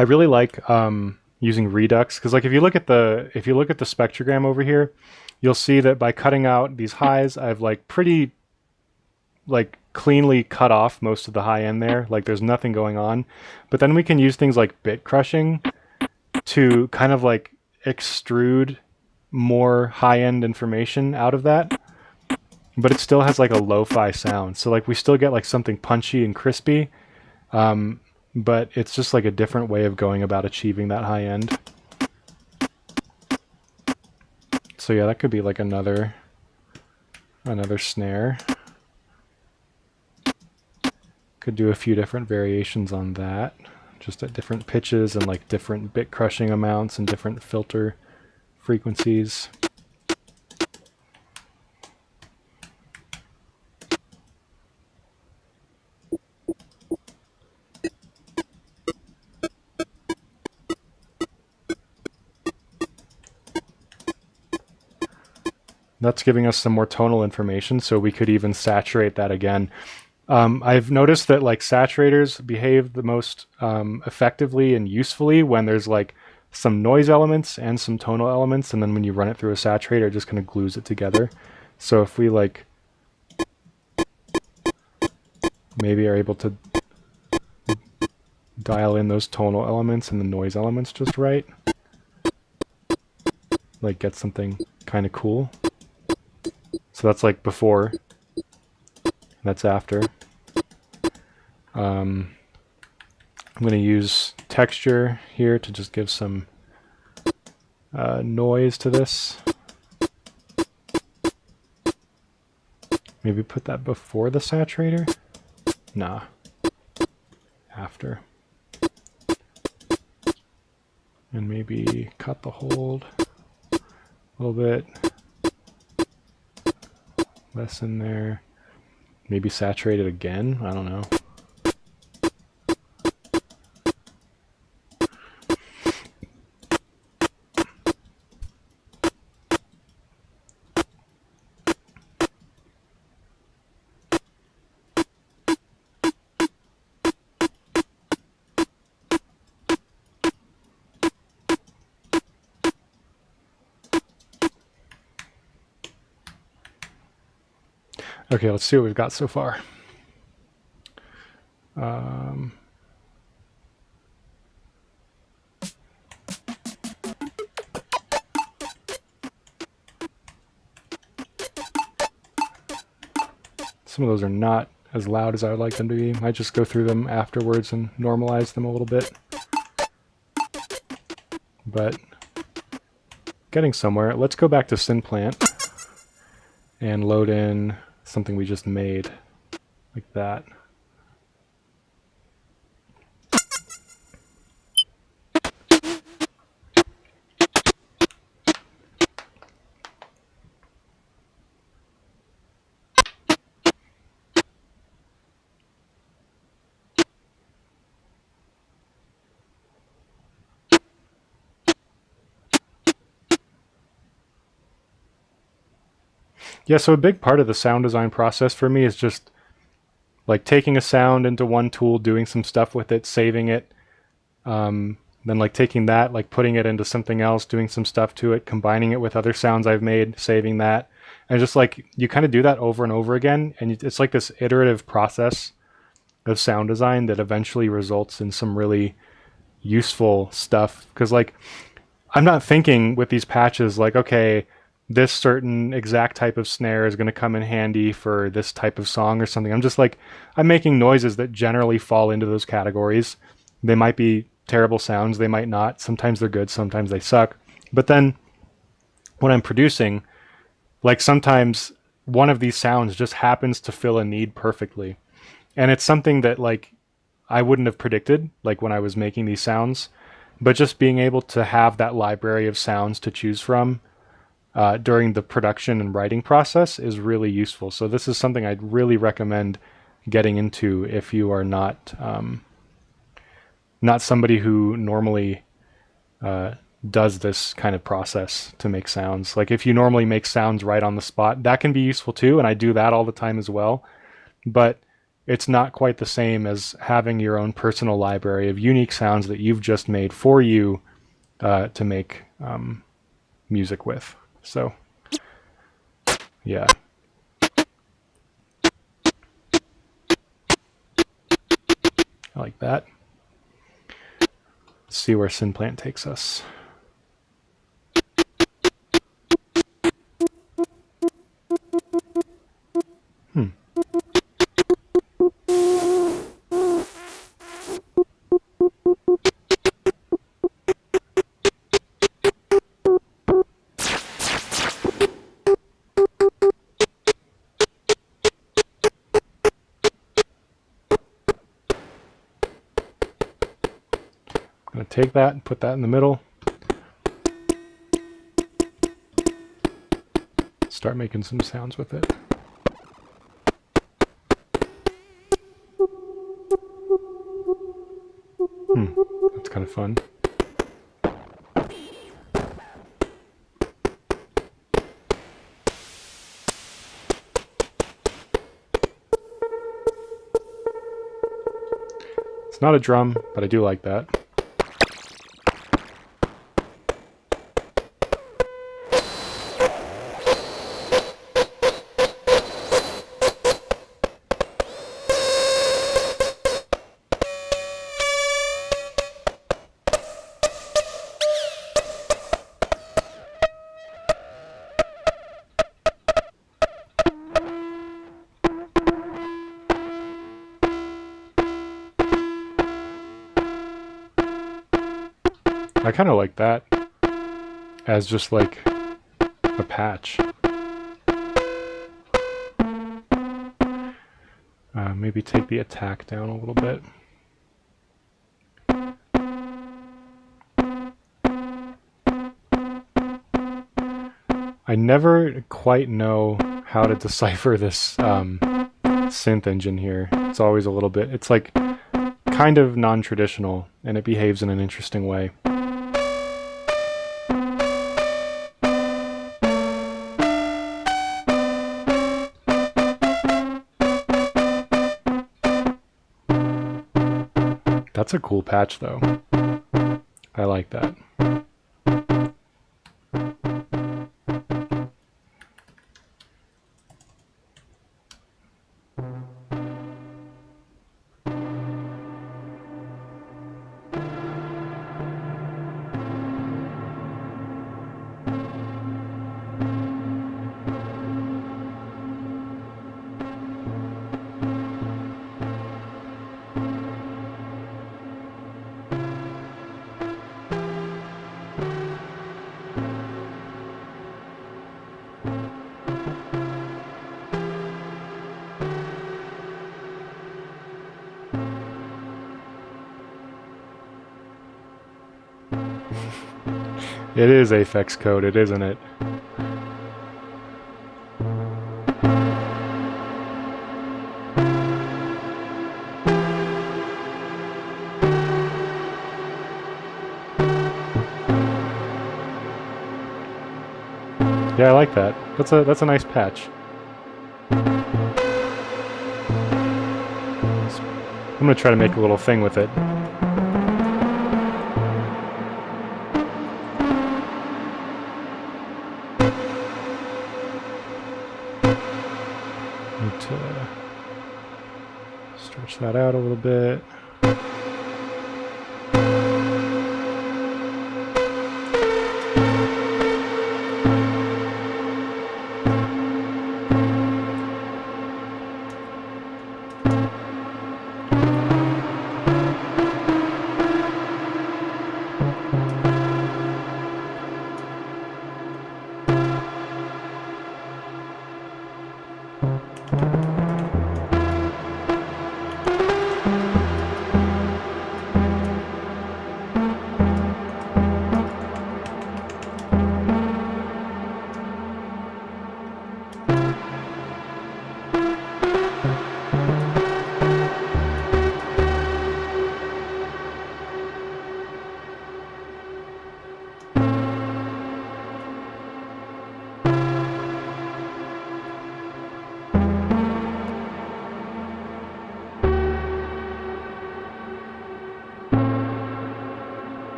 I really like using Redux because, like, if you look at the spectrogram over here, you'll see that by cutting out these highs, I've like pretty like cleanly cut off most of the high end there. Like there's nothing going on. But then we can use things like bit crushing to kind of like extrude more high-end information out of that, but it still has like a lo-fi sound, so like we still get like something punchy and crispy, but it's just like a different way of going about achieving that high end. So yeah, that could be like another snare. Could do a few different variations on that, just at different pitches and like different bit crushing amounts and different filter frequencies. That's giving us some more tonal information, so we could even saturate that again. I've noticed that like saturators behave the most effectively and usefully when there's like some noise elements and some tonal elements, and then when you run it through a saturator, it just kind of glues it together. So if we like maybe are able to dial in those tonal elements and the noise elements just right, like get something kind of cool. So that's like before, that's after. I'm going to use texture here to just give some noise to this. Maybe put that before the saturator? Nah, after. And maybe cut the hold a little bit. Less in there. Maybe saturate it again? I don't know. Okay, let's see what we've got so far. Some of those are not as loud as I would like them to be. I might just go through them afterwards and normalize them a little bit. But getting somewhere. Let's go back to SynPlant and load in something we just made, like that. Yeah, so a big part of the sound design process for me is just like taking a sound into one tool, doing some stuff with it, saving it, then like taking that, like putting it into something else, doing some stuff to it, combining it with other sounds I've made, saving that. And just like you kind of do that over and over again, and it's like this iterative process of sound design that eventually results in some really useful stuff. Because like I'm not thinking with these patches like, okay, this certain exact type of snare is going to come in handy for this type of song or something. I'm just like, I'm making noises that generally fall into those categories. They might be terrible sounds, they might not. Sometimes they're good, sometimes they suck. But then when I'm producing, like sometimes one of these sounds just happens to fill a need perfectly. And it's something that like I wouldn't have predicted like when I was making these sounds, but just being able to have that library of sounds to choose from during the production and writing process is really useful. So this is something I'd really recommend getting into if you are not somebody who normally does this kind of process to make sounds. Like if you normally make sounds right on the spot, that can be useful too, and I do that all the time as well. But it's not quite the same as having your own personal library of unique sounds that you've just made for you to make music with. So, yeah. I like that. Let's see where Synplant takes us. I'm going to take that and put that in the middle. Start making some sounds with it. That's kind of fun. It's not a drum, but I do like that. I kind of like that as just like a patch. Maybe take the attack down a little bit. I never quite know how to decipher this synth engine here. It's always a little bit, it's like kind of non-traditional, and it behaves in an interesting way. That's a cool patch though. I like that. It is Aphex coded, isn't it? Yeah, I like that. That's a nice patch. I'm gonna try to make a little thing with it. Need to stretch that out a little bit.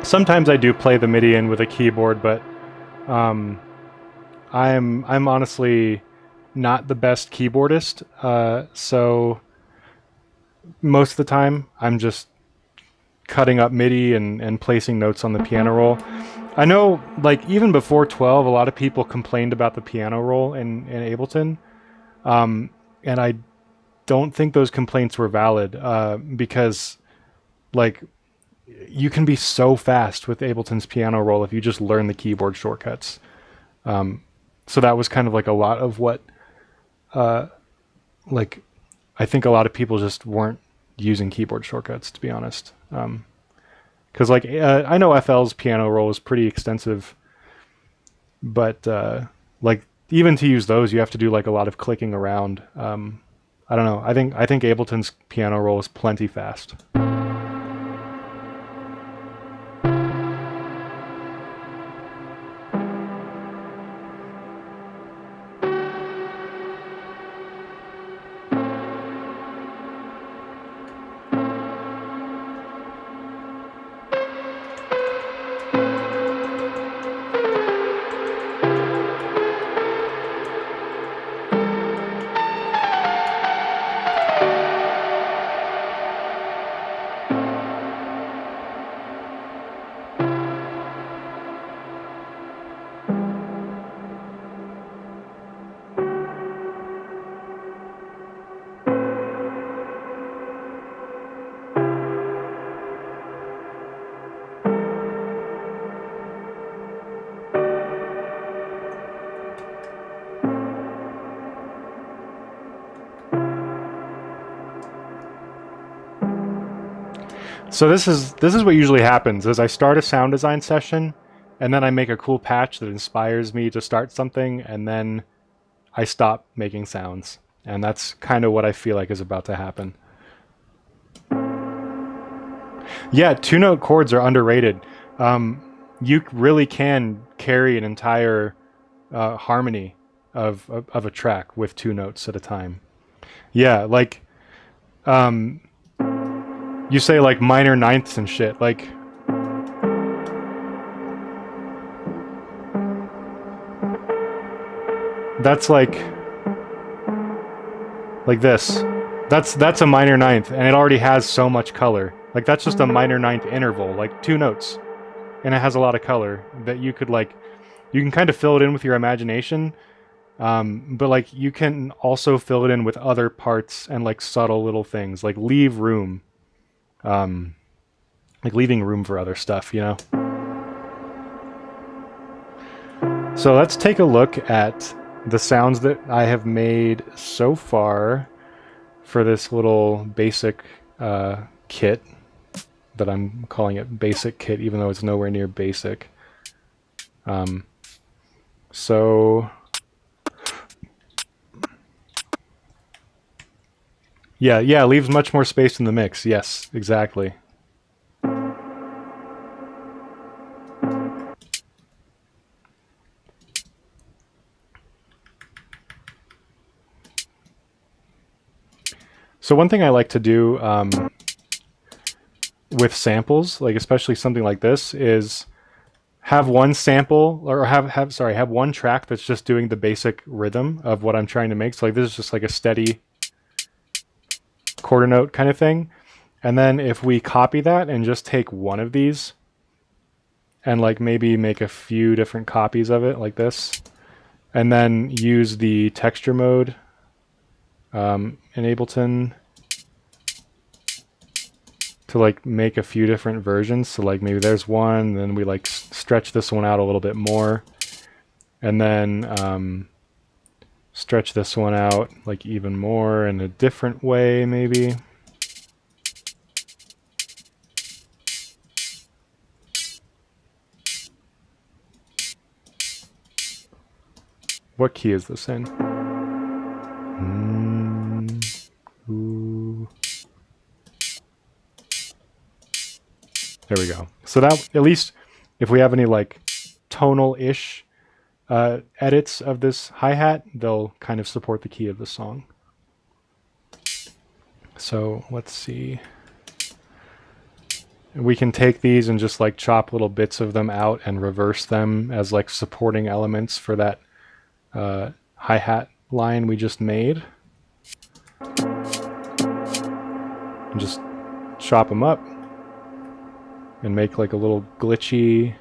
Sometimes I do play the MIDI in with a keyboard, but um, I'm honestly not the best keyboardist. So most of the time, I'm just cutting up MIDI and placing notes on the piano roll. I know, like, even before 12, a lot of people complained about the piano roll in Ableton. And I don't think those complaints were valid because, like, you can be so fast with Ableton's piano roll if you just learn the keyboard shortcuts. So that was kind of like a lot of what, like, I think a lot of people just weren't using keyboard shortcuts, to be honest. Because like I know FL's piano roll is pretty extensive, but like even to use those, you have to do like a lot of clicking around. I don't know. I think Ableton's piano roll is plenty fast. So this is what usually happens is I start a sound design session and then I make a cool patch that inspires me to start something and then I stop making sounds. And that's kind of what I feel like is about to happen. Yeah, two-note chords are underrated. You really can carry an entire harmony of a track with two notes at a time. Yeah, like you say like minor ninths and shit. Like that's like this. That's a minor ninth, and it already has so much color. Like that's just a minor ninth interval, like two notes, and it has a lot of color that you could like. You can kind of fill it in with your imagination, but like you can also fill it in with other parts and like subtle little things, like leave room, like leaving room for other stuff, you know. So let's take a look at the sounds that I have made so far for this little basic kit that I'm calling it basic kit, even though it's nowhere near basic. So yeah, leaves much more space in the mix. Yes, exactly. So one thing I like to do with samples, like especially something like this, is have one sample or have one track that's just doing the basic rhythm of what I'm trying to make. So like this is just like a steady quarter note kind of thing. And then if we copy that and just take one of these and like maybe make a few different copies of it like this, and then use the texture mode in Ableton to like make a few different versions. So like maybe there's one, then we like stretch this one out a little bit more, and then stretch this one out like even more in a different way maybe. What key is this in? Ooh. There we go. So that, at least if we have any like tonal-ish edits of this hi-hat, they'll kind of support the key of the song. So let's see. we can take these and just like chop little bits of them out and reverse them as like supporting elements for that hi-hat line we just made. And just chop them up and make like a little glitchy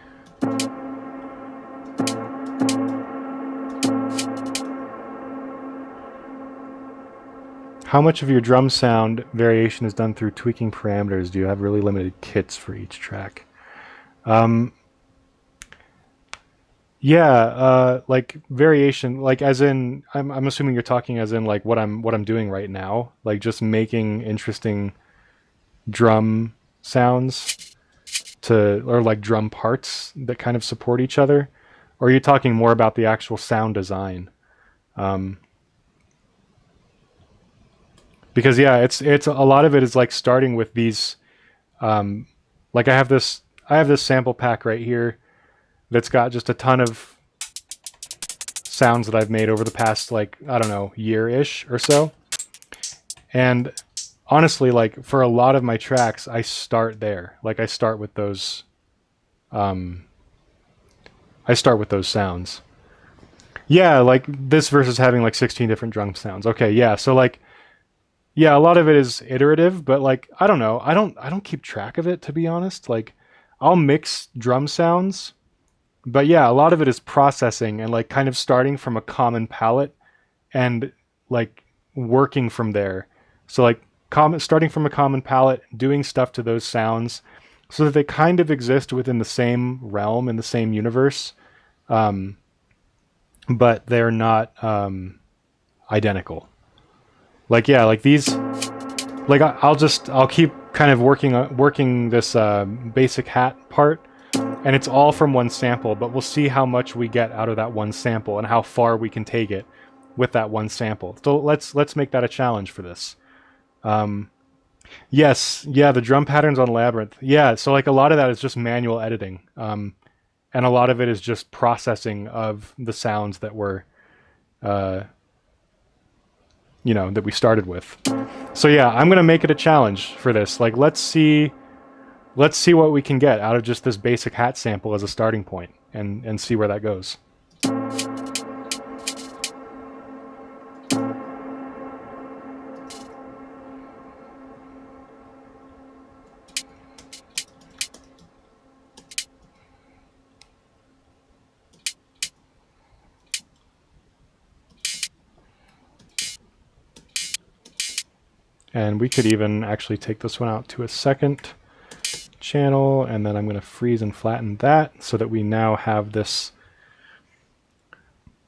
How much of your drum sound variation is done through tweaking parameters? Do you have really limited kits for each track? Yeah, like variation, like as in, I'm assuming you're talking as in like what I'm doing right now, like just making interesting drum sounds to, or like drum parts that kind of support each other, or are you talking more about the actual sound design? Because yeah, it's a lot of it is like starting with these, like I have this sample pack right here that's got just a ton of sounds that I've made over the past, like, I don't know, year-ish or so. And honestly, like for a lot of my tracks, I start there. Like I start with those sounds. Yeah, like this versus having like 16 different drum sounds. Okay, yeah. So like yeah, a lot of it is iterative, but like I don't know. I don't keep track of it, to be honest. Like I'll mix drum sounds, but yeah, a lot of it is processing and like kind of starting from a common palette and like working from there. So like starting from a common palette, doing stuff to those sounds so that they kind of exist within the same realm in the same universe, but they're not identical. Like yeah, like these, like I'll keep kind of working this basic hat part, and it's all from one sample, but we'll see how much we get out of that one sample and how far we can take it with that one sample. So let's make that a challenge for this. Yes, yeah, the drum patterns on Labyrinth. Yeah, so like a lot of that is just manual editing, and a lot of it is just processing of the sounds that were, uh, that we started with. So yeah, I'm gonna make it a challenge for this. Like let's see what we can get out of just this basic hat sample as a starting point, and see where that goes. And we could even actually take this one out to a second channel, and then I'm going to freeze and flatten that so that we now have this.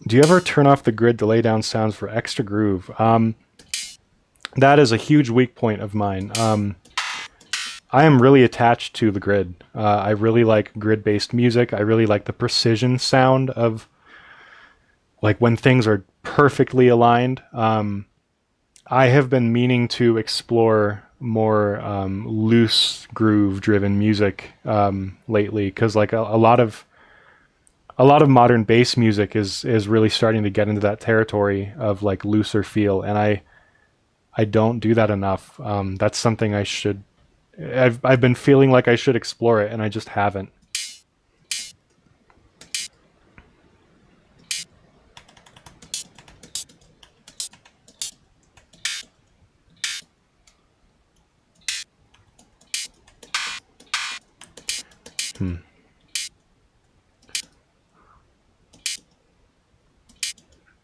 Do you ever turn off the grid to lay down sounds for extra groove? That is a huge weak point of mine. I am really attached to the grid. I really like grid-based music. I really like the precision sound of like when things are perfectly aligned. I have been meaning to explore more loose groove-driven music lately, because like a lot of modern bass music is really starting to get into that territory of like looser feel, and I don't do that enough. That's something I should. I've been feeling like I should explore it, and I just haven't. Hmm.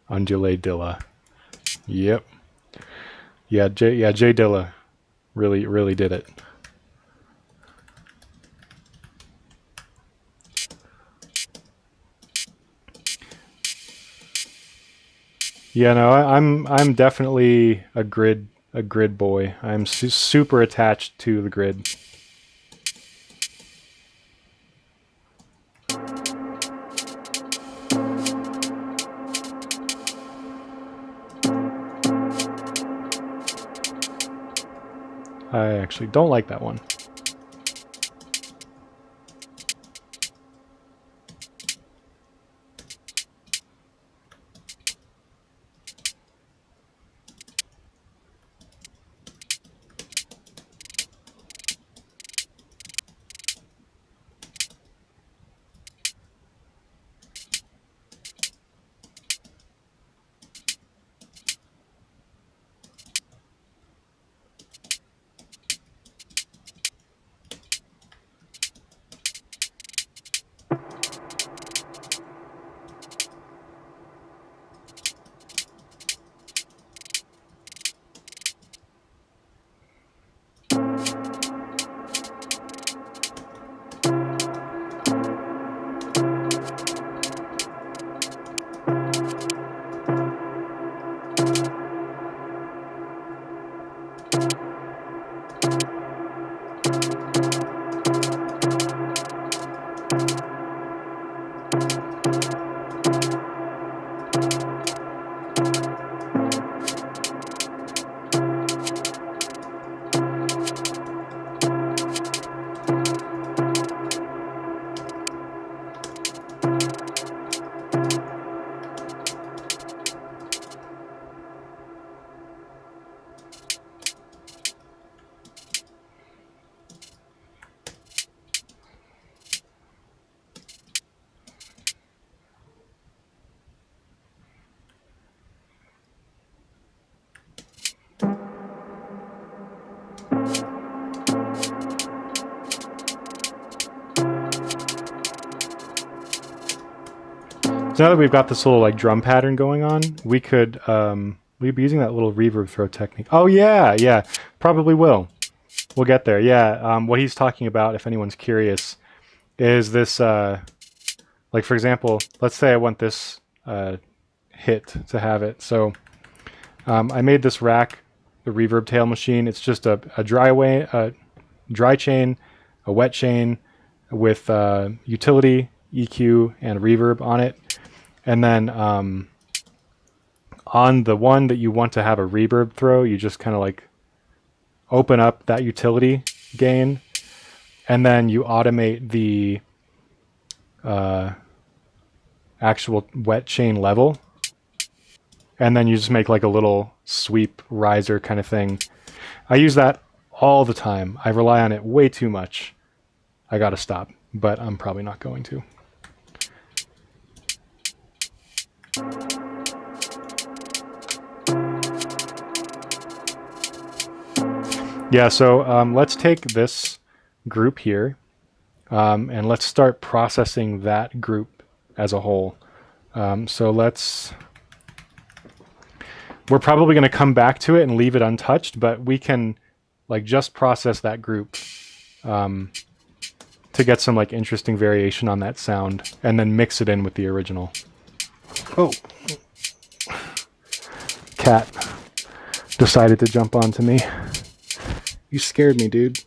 Undulate Dilla. Yep. Jay Dilla really did it. Yeah, no, I'm definitely a grid boy. I'm super attached to the grid. I actually don't like that one. So now that we've got this little like drum pattern going on, we could we'd be using that little reverb throw technique. Oh yeah, probably will. We'll get there. Yeah, what he's talking about, if anyone's curious, is this like for example, let's say I want this hit to have it. So I made this rack, the reverb tail machine. It's just a dry chain, a wet chain with utility, EQ, and reverb on it. And then on the one that you want to have a reverb throw, you just kind of like open up that utility gain, and then you automate the actual wet chain level. And then you just make like a little sweep riser kind of thing. I use that all the time. I rely on it way too much. I gotta stop, but I'm probably not going to. Yeah, so let's take this group here and let's start processing that group as a whole. So we're probably going to come back to it and leave it untouched, but we can like just process that group to get some like interesting variation on that sound and then mix it in with the original. Oh, cat decided to jump onto me. You scared me, dude.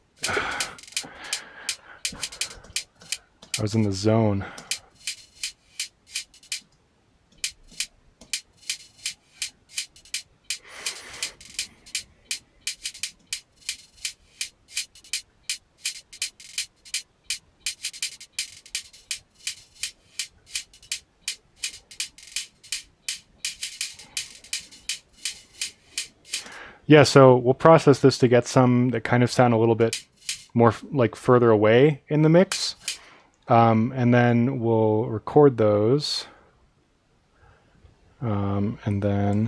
I was in the zone. Yeah, so we'll process this to get some that kind of sound a little bit more like further away in the mix. And then we'll record those. And then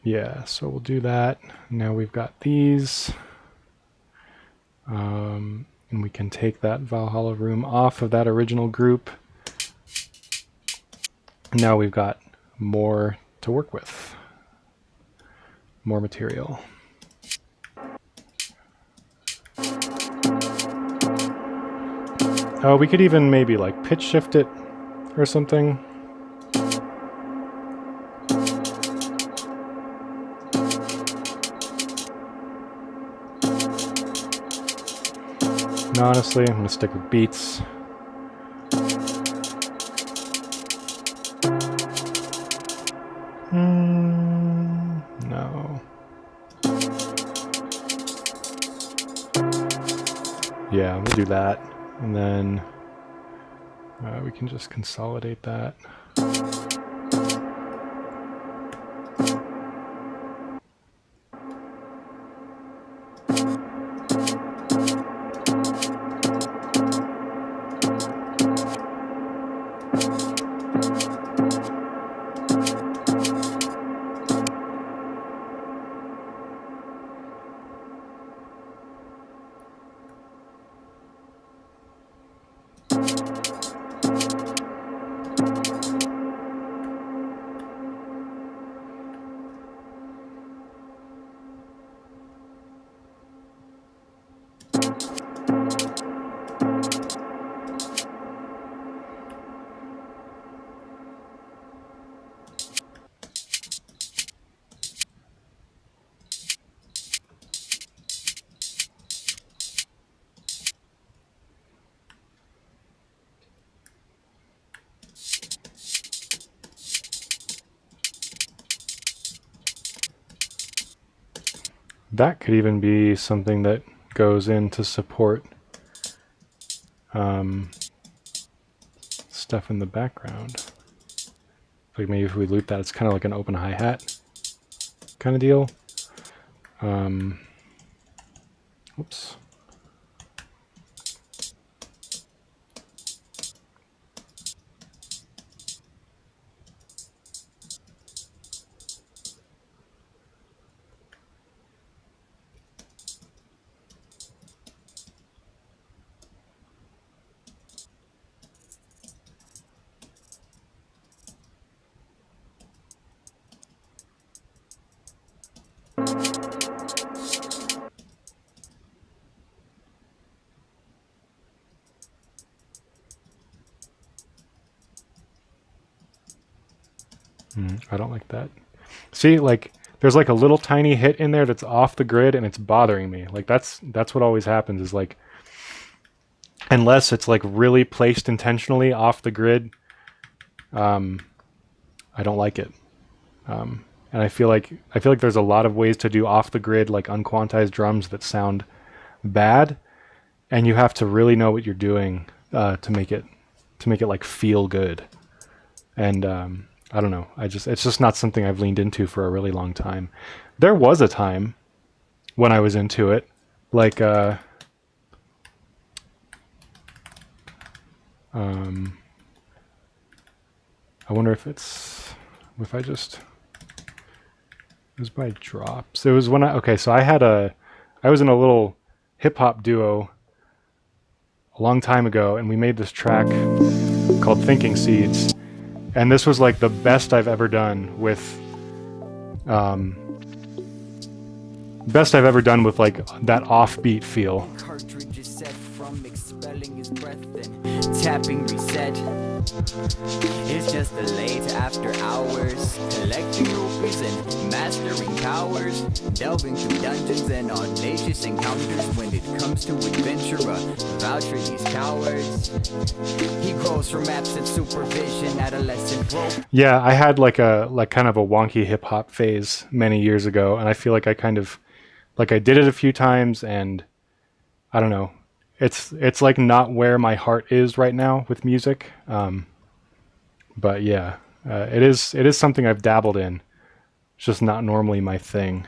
yeah, so we'll do that. Now we've got these. And we can take that Valhalla room off of that original group. Now we've got more to work with. More material. Oh, we could even maybe like pitch shift it or something. And honestly, I'm going to stick with beats. No. Yeah, we'll do that. And then we can just consolidate that. That could even be something that goes in to support stuff in the background. Like maybe if we loop that, it's kind of like an open hi-hat kind of deal. Oops. I don't like that. See, like there's like a little tiny hit in there that's off the grid and it's bothering me. Like that's what always happens is like, unless it's like really placed intentionally off the grid, I don't like it. And I feel like there's a lot of ways to do off the grid, like unquantized drums that sound bad, and you have to really know what you're doing to make it like feel good. And I don't know. It's just not something I've leaned into for a really long time. There was a time when I was into it, like I wonder if I just, it was by drops. It was when I was in a little hip hop duo a long time ago, and we made this track called Thinking Seeds. And this was like the best I've ever done with, like that offbeat feel. Cartridge is set from expelling his breath and tapping reset. It's just delayed after hours, collecting rupees and mastering powers, delving through dungeons and audacious encounters. When it comes to adventure, vouch for these cowards. He grows from absent supervision, adolescent growth. Yeah, I had like kind of a wonky hip hop phase many years ago, and I feel like I kind of like I did it a few times, and I don't know. It's like not where my heart is right now with music. But yeah, it is something I've dabbled in. It's just not normally my thing.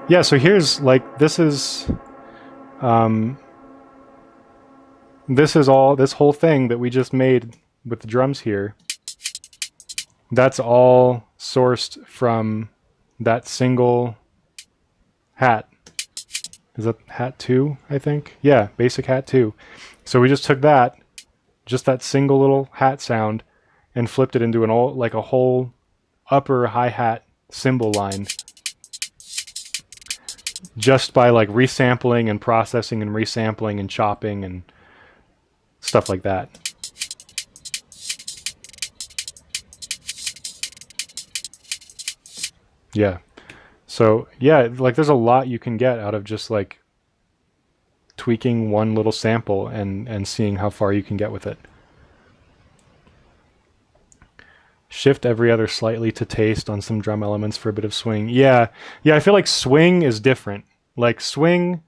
Yeah, so here's like this is this whole thing that we just made with the drums here. That's all sourced from that single hat. Is that hat 2, I think? Yeah, basic hat 2. So we just took that, just that single little hat sound, and flipped it into a whole upper hi-hat cymbal line, just by like resampling and processing and resampling and chopping and stuff like that. Yeah. So yeah, like there's a lot you can get out of just like tweaking one little sample and seeing how far you can get with it. Shift every other slightly to taste on some drum elements for a bit of swing. Yeah, I feel like swing is different. Like swing,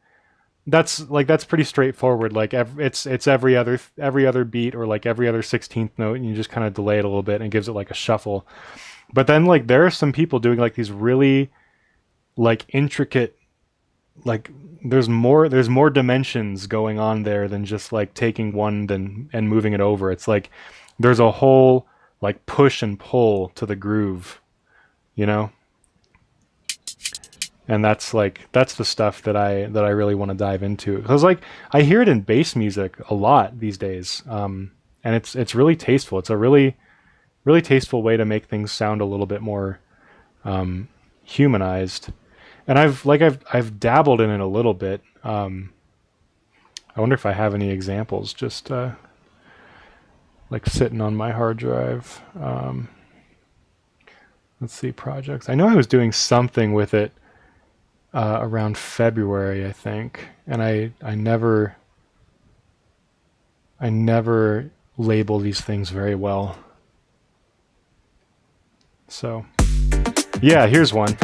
that's pretty straightforward. Like it's every other beat or like every other 16th note, and you just kind of delay it a little bit and it gives it like a shuffle. But then like there are some people doing like these really like intricate, like there's more dimensions going on there than just like taking one and moving it over. It's like there's a whole like push and pull to the groove, you know? And that's the stuff that I really want to dive into. Because like I hear it in bass music a lot these days. And it's really tasteful. It's a really tasteful way to make things sound a little bit more humanized. And I've dabbled in it a little bit. I wonder if I have any examples just like sitting on my hard drive. Let's see, projects. I know I was doing something with it around February, I think, and I never label these things very well. So, yeah, here's one.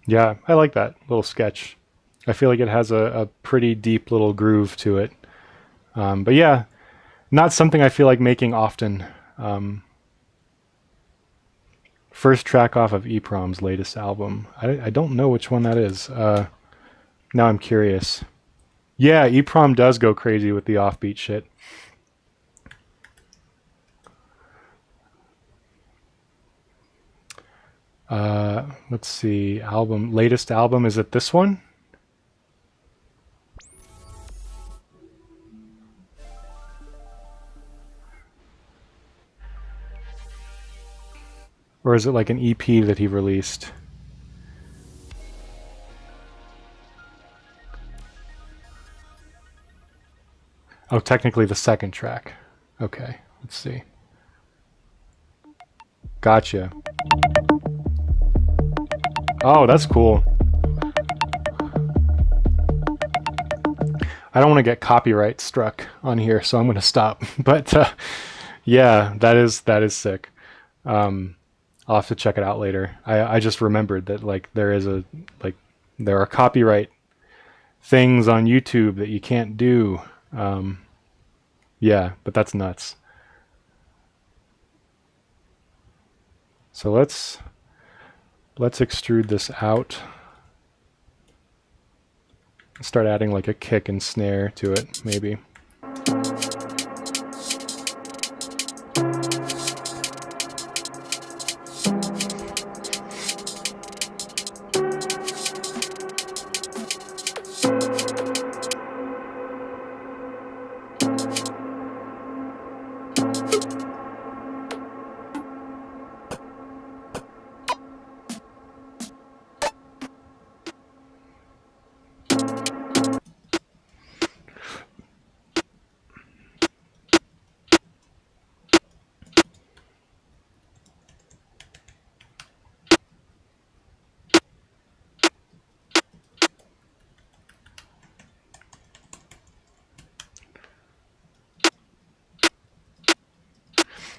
Yeah, I like that little sketch. I feel like it has a pretty deep little groove to it. But yeah, not something I feel like making often. First track off of EPROM's latest album. I don't know which one that is. Now I'm curious. Yeah, EPROM does go crazy with the offbeat shit. Let's see, latest album, is it this one? Or is it like an EP that he released? Oh, technically the second track. Okay, let's see. Gotcha. Oh, that's cool. I don't want to get copyright struck on here, so I'm going to stop. But yeah, that is sick. I'll have to check it out later. I just remembered that like there are copyright things on YouTube that you can't do. Yeah, but that's nuts. So let's extrude this out. Start adding like a kick and snare to it, maybe.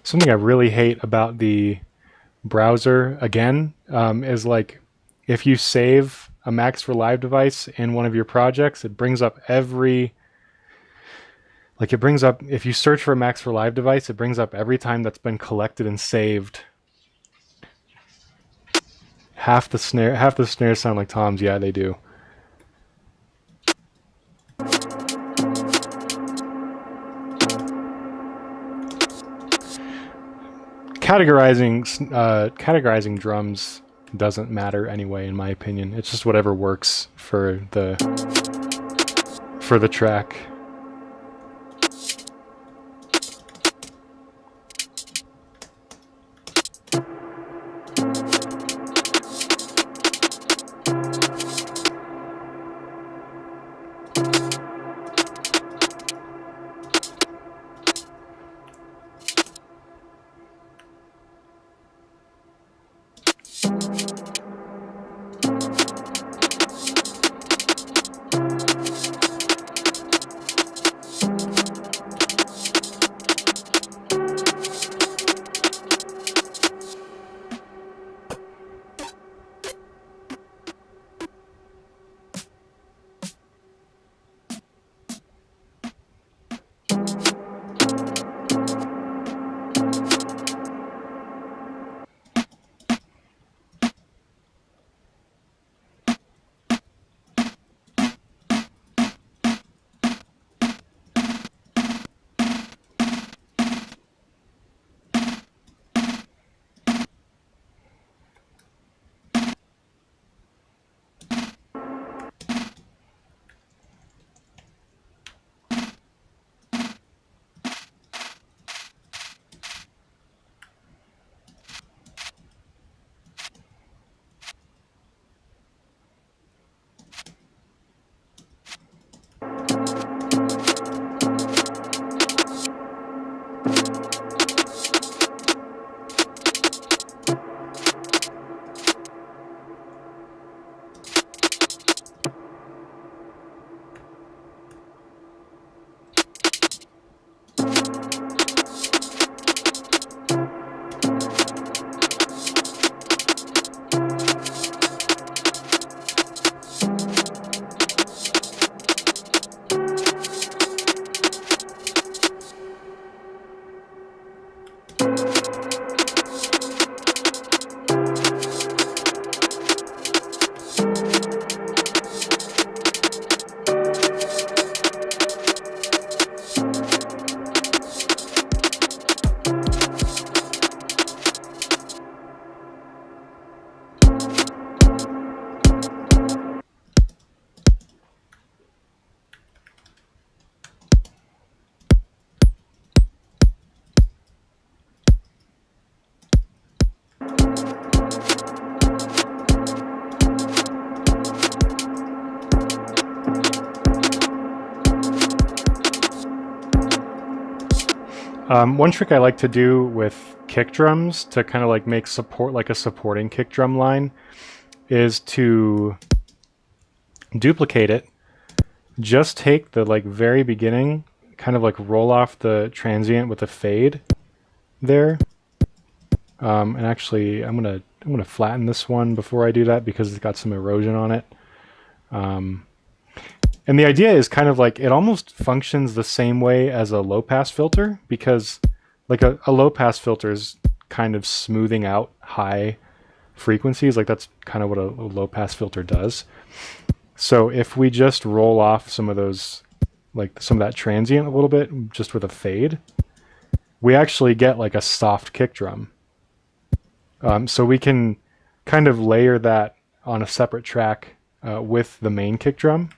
Something I really hate about the browser, again, is like if you save a Max for Live device in one of your projects, it brings up if you search for a Max for Live device, it brings up every time that's been collected and saved. Half the snares sound like toms. Yeah, they do. Categorizing drums doesn't matter anyway, in my opinion. It's just whatever works for the track. One trick I like to do with kick drums to kind of like make support like a supporting kick drum line is to duplicate it. Just take the like very beginning, kind of like roll off the transient with a fade there. And actually, I'm gonna flatten this one before I do that because it's got some erosion on it. And the idea is kind of like it almost functions the same way as a low pass filter, because like a low pass filter is kind of smoothing out high frequencies. Like that's kind of what a low pass filter does. So if we just roll off some of those, like some of that transient a little bit just with a fade, we actually get like a soft kick drum. So we can kind of layer that on a separate track with the main kick drum.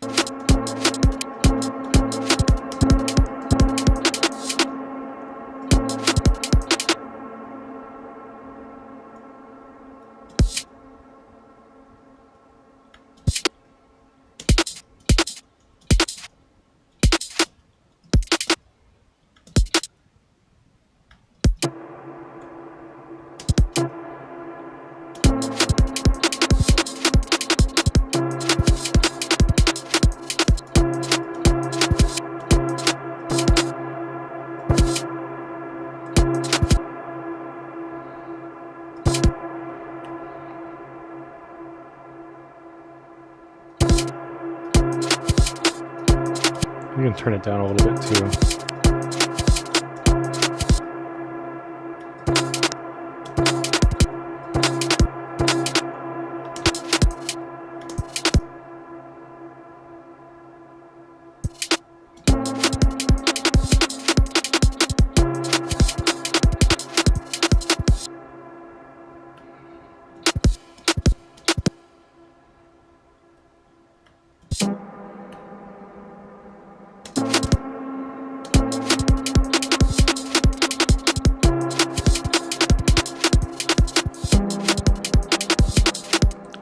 You can turn it down a little bit too.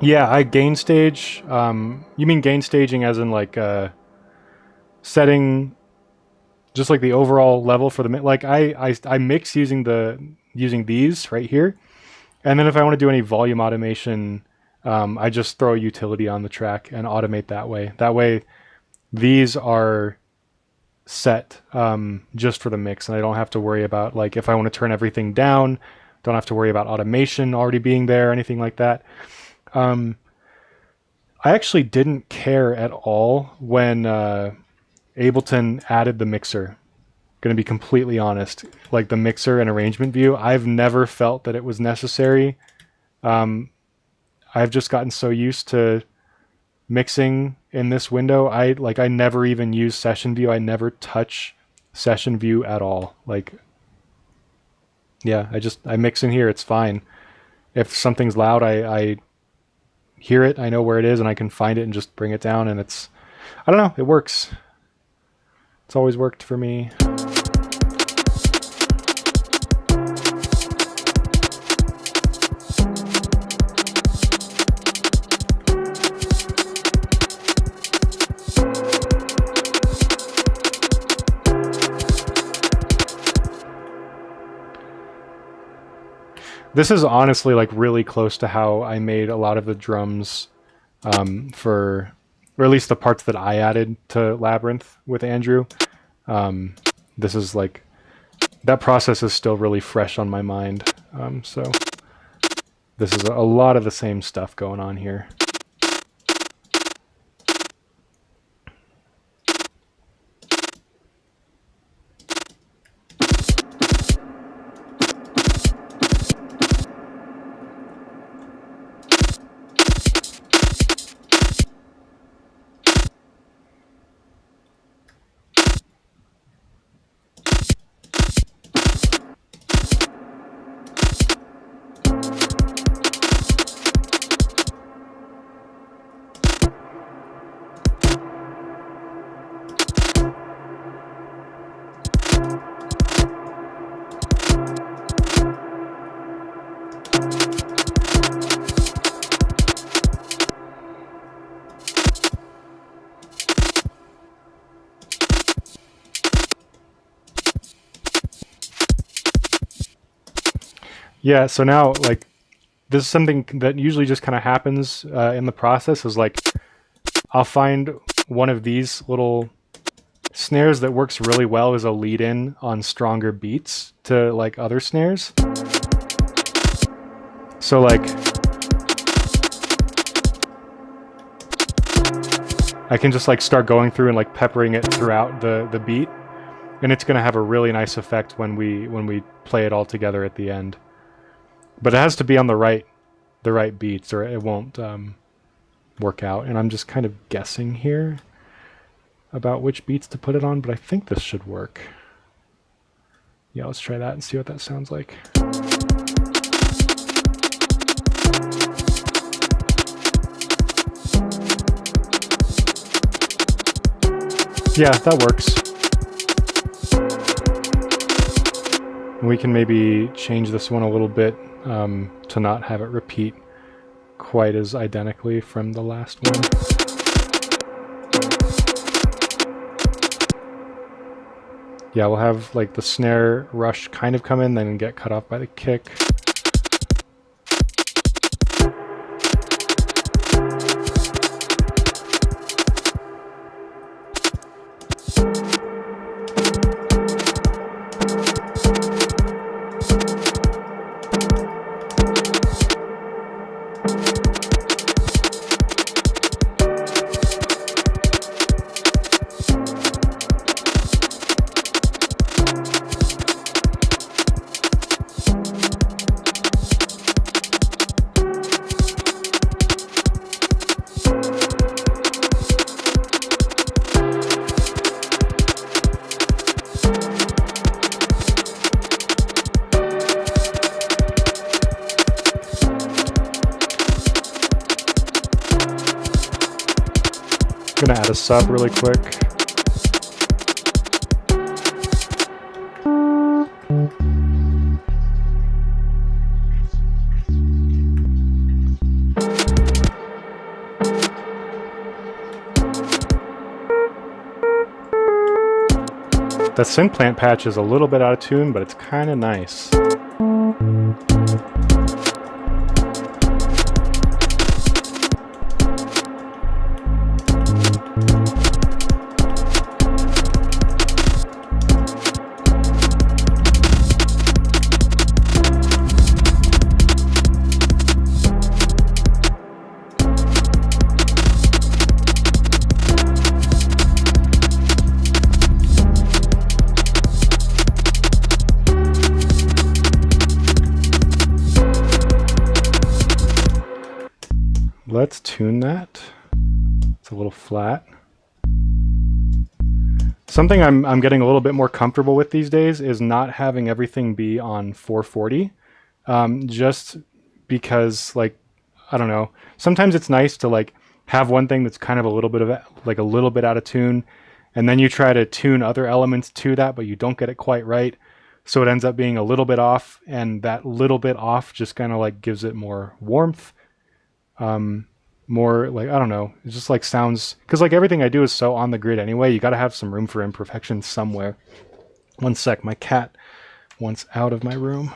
Yeah, I gain stage. You mean gain staging as in like setting just like the overall level for the like I mix using these right here, and then if I want to do any volume automation, I just throw a utility on the track and automate that way. That way, these are set just for the mix, and I don't have to worry about like if I want to turn everything down, don't have to worry about automation already being there or anything like that. I actually didn't care at all when Ableton added the mixer. Going to be completely honest, like the mixer and arrangement view, I've never felt that it was necessary. I've just gotten so used to mixing in this window. I never even use session view. I never touch session view at all. Like, yeah, I mix in here. It's fine. If something's loud, I hear it. I know where it is, and I can find it and just bring it down. And it's, I don't know, it works. It's always worked for me. This is honestly like really close to how I made a lot of the drums for, or at least the parts that I added to Labyrinth with Andrew. This is like, that process is still really fresh on my mind. So this is a lot of the same stuff going on here. Yeah, so now, like, this is something that usually just kind of happens in the process is like, I'll find one of these little snares that works really well as a lead-in on stronger beats to like other snares. So like, I can just like start going through and like peppering it throughout the beat, and it's gonna have a really nice effect when we play it all together at the end. But it has to be on the right beats, or it won't work out. And I'm just kind of guessing here about which beats to put it on, but I think this should work. Yeah, let's try that and see what that sounds like. Yeah, that works. We can maybe change this one a little bit to not have it repeat quite as identically from the last one. Yeah, we'll have like the snare rush kind of come in, then get cut off by the kick. I'm gonna add a sub really quick. That synth plant patch is a little bit out of tune, but it's kind of nice. Let's tune that. It's a little flat. Something I'm getting a little bit more comfortable with these days is not having everything be on 440. Just because, like, I don't know, sometimes it's nice to like have one thing that's kind of a little bit of like a little bit out of tune, and then you try to tune other elements to that, but you don't get it quite right. So it ends up being a little bit off, and that little bit off just kind of like gives it more warmth. More like, I don't know, it just like sounds, because like everything I do is so on the grid anyway, you got to have some room for imperfection somewhere. One sec, my cat wants out of my room.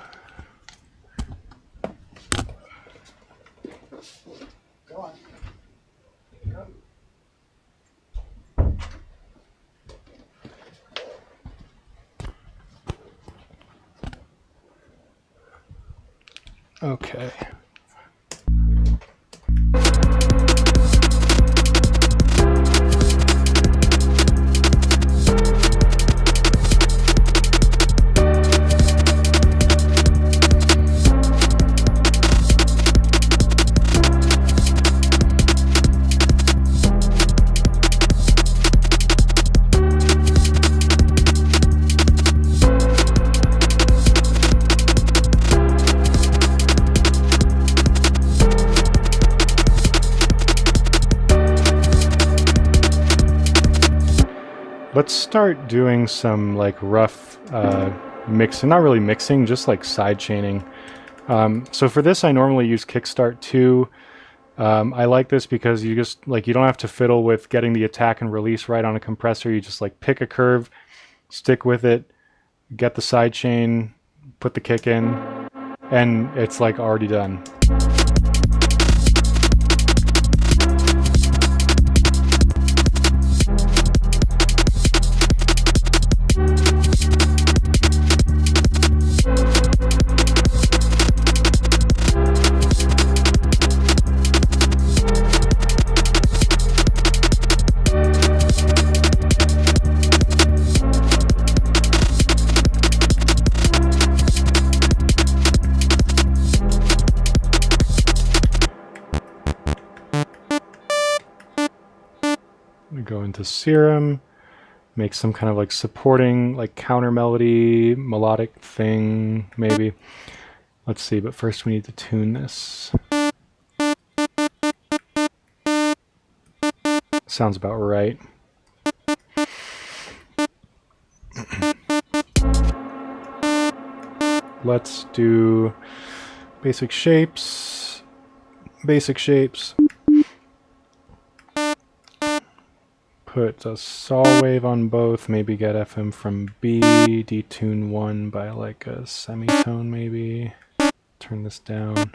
Go on. Go. Okay. Let's start doing some like rough mixing, not really mixing, just like side chaining. So for this, I normally use Kickstart 2. I like this because you just like, you don't have to fiddle with getting the attack and release right on a compressor. You just like pick a curve, stick with it, get the side chain, put the kick in, And it's like already done. Go into Serum, make some kind of like supporting, like counter melody, melodic thing, maybe. Let's see, but first we need to tune this. Sounds about right. Let's do basic shapes. Basic shapes. Put a saw wave on both, maybe get FM from B, detune one by like a semitone maybe. Turn this down.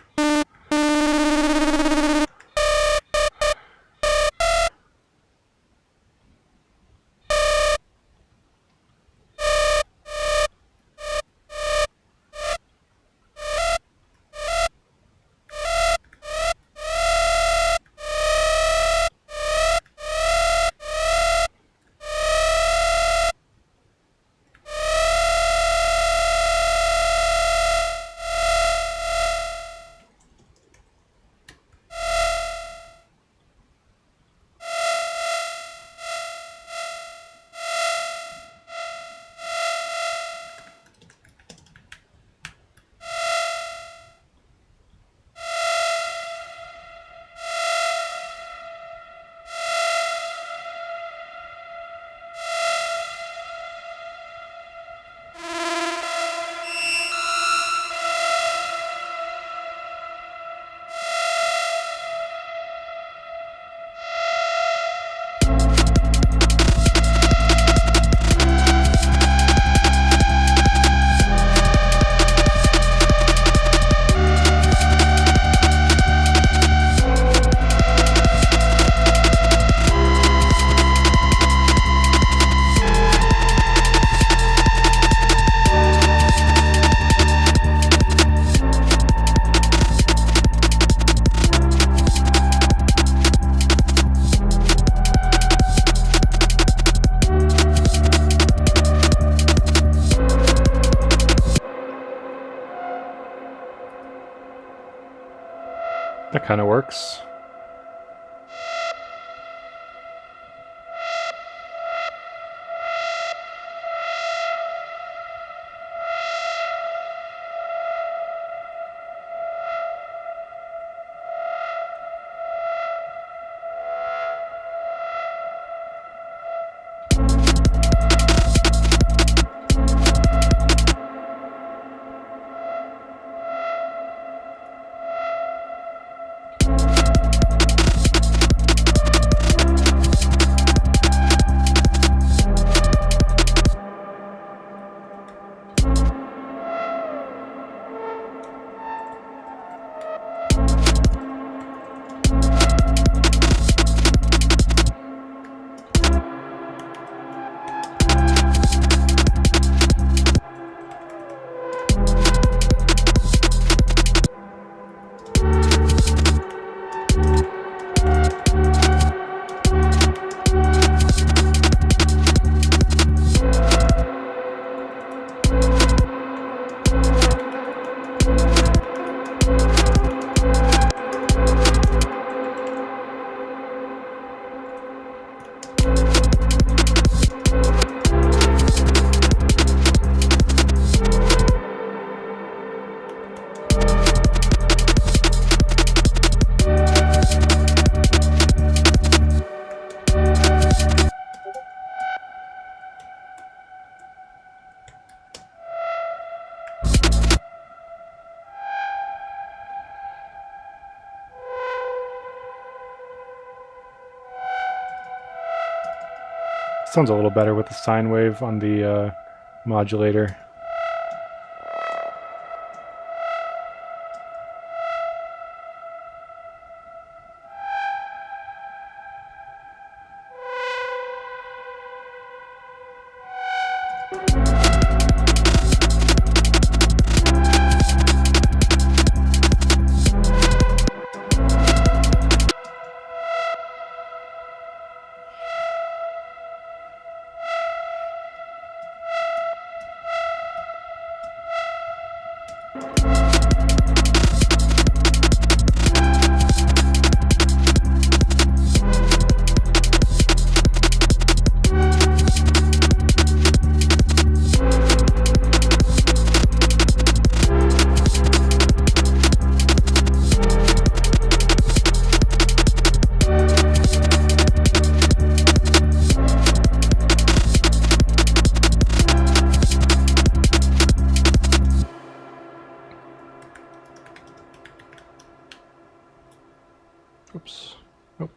That kind of works. Sounds a little better with the sine wave on the modulator. Oops. Oh.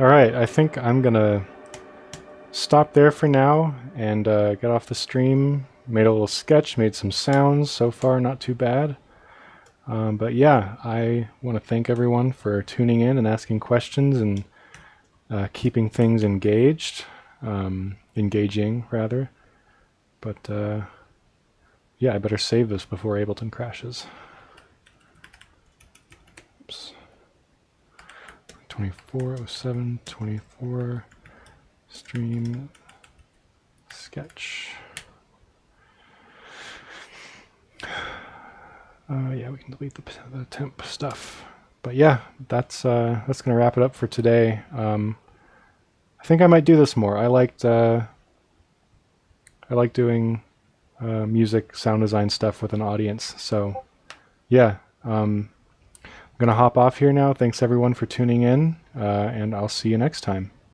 Alright, I think I'm gonna stop there for now and get off the stream. Made a little sketch, made some sounds. So far, not too bad. But yeah, I want to thank everyone for tuning in and asking questions and keeping things engaged. Engaging, rather. But yeah, I better save this before Ableton crashes. Oops. 2407, 24, stream, sketch. Yeah, we can delete the temp stuff. But yeah, that's gonna wrap it up for today. I think I might do this more. I like doing music, sound design stuff with an audience. So yeah, I'm gonna hop off here now. Thanks everyone for tuning in, and I'll see you next time.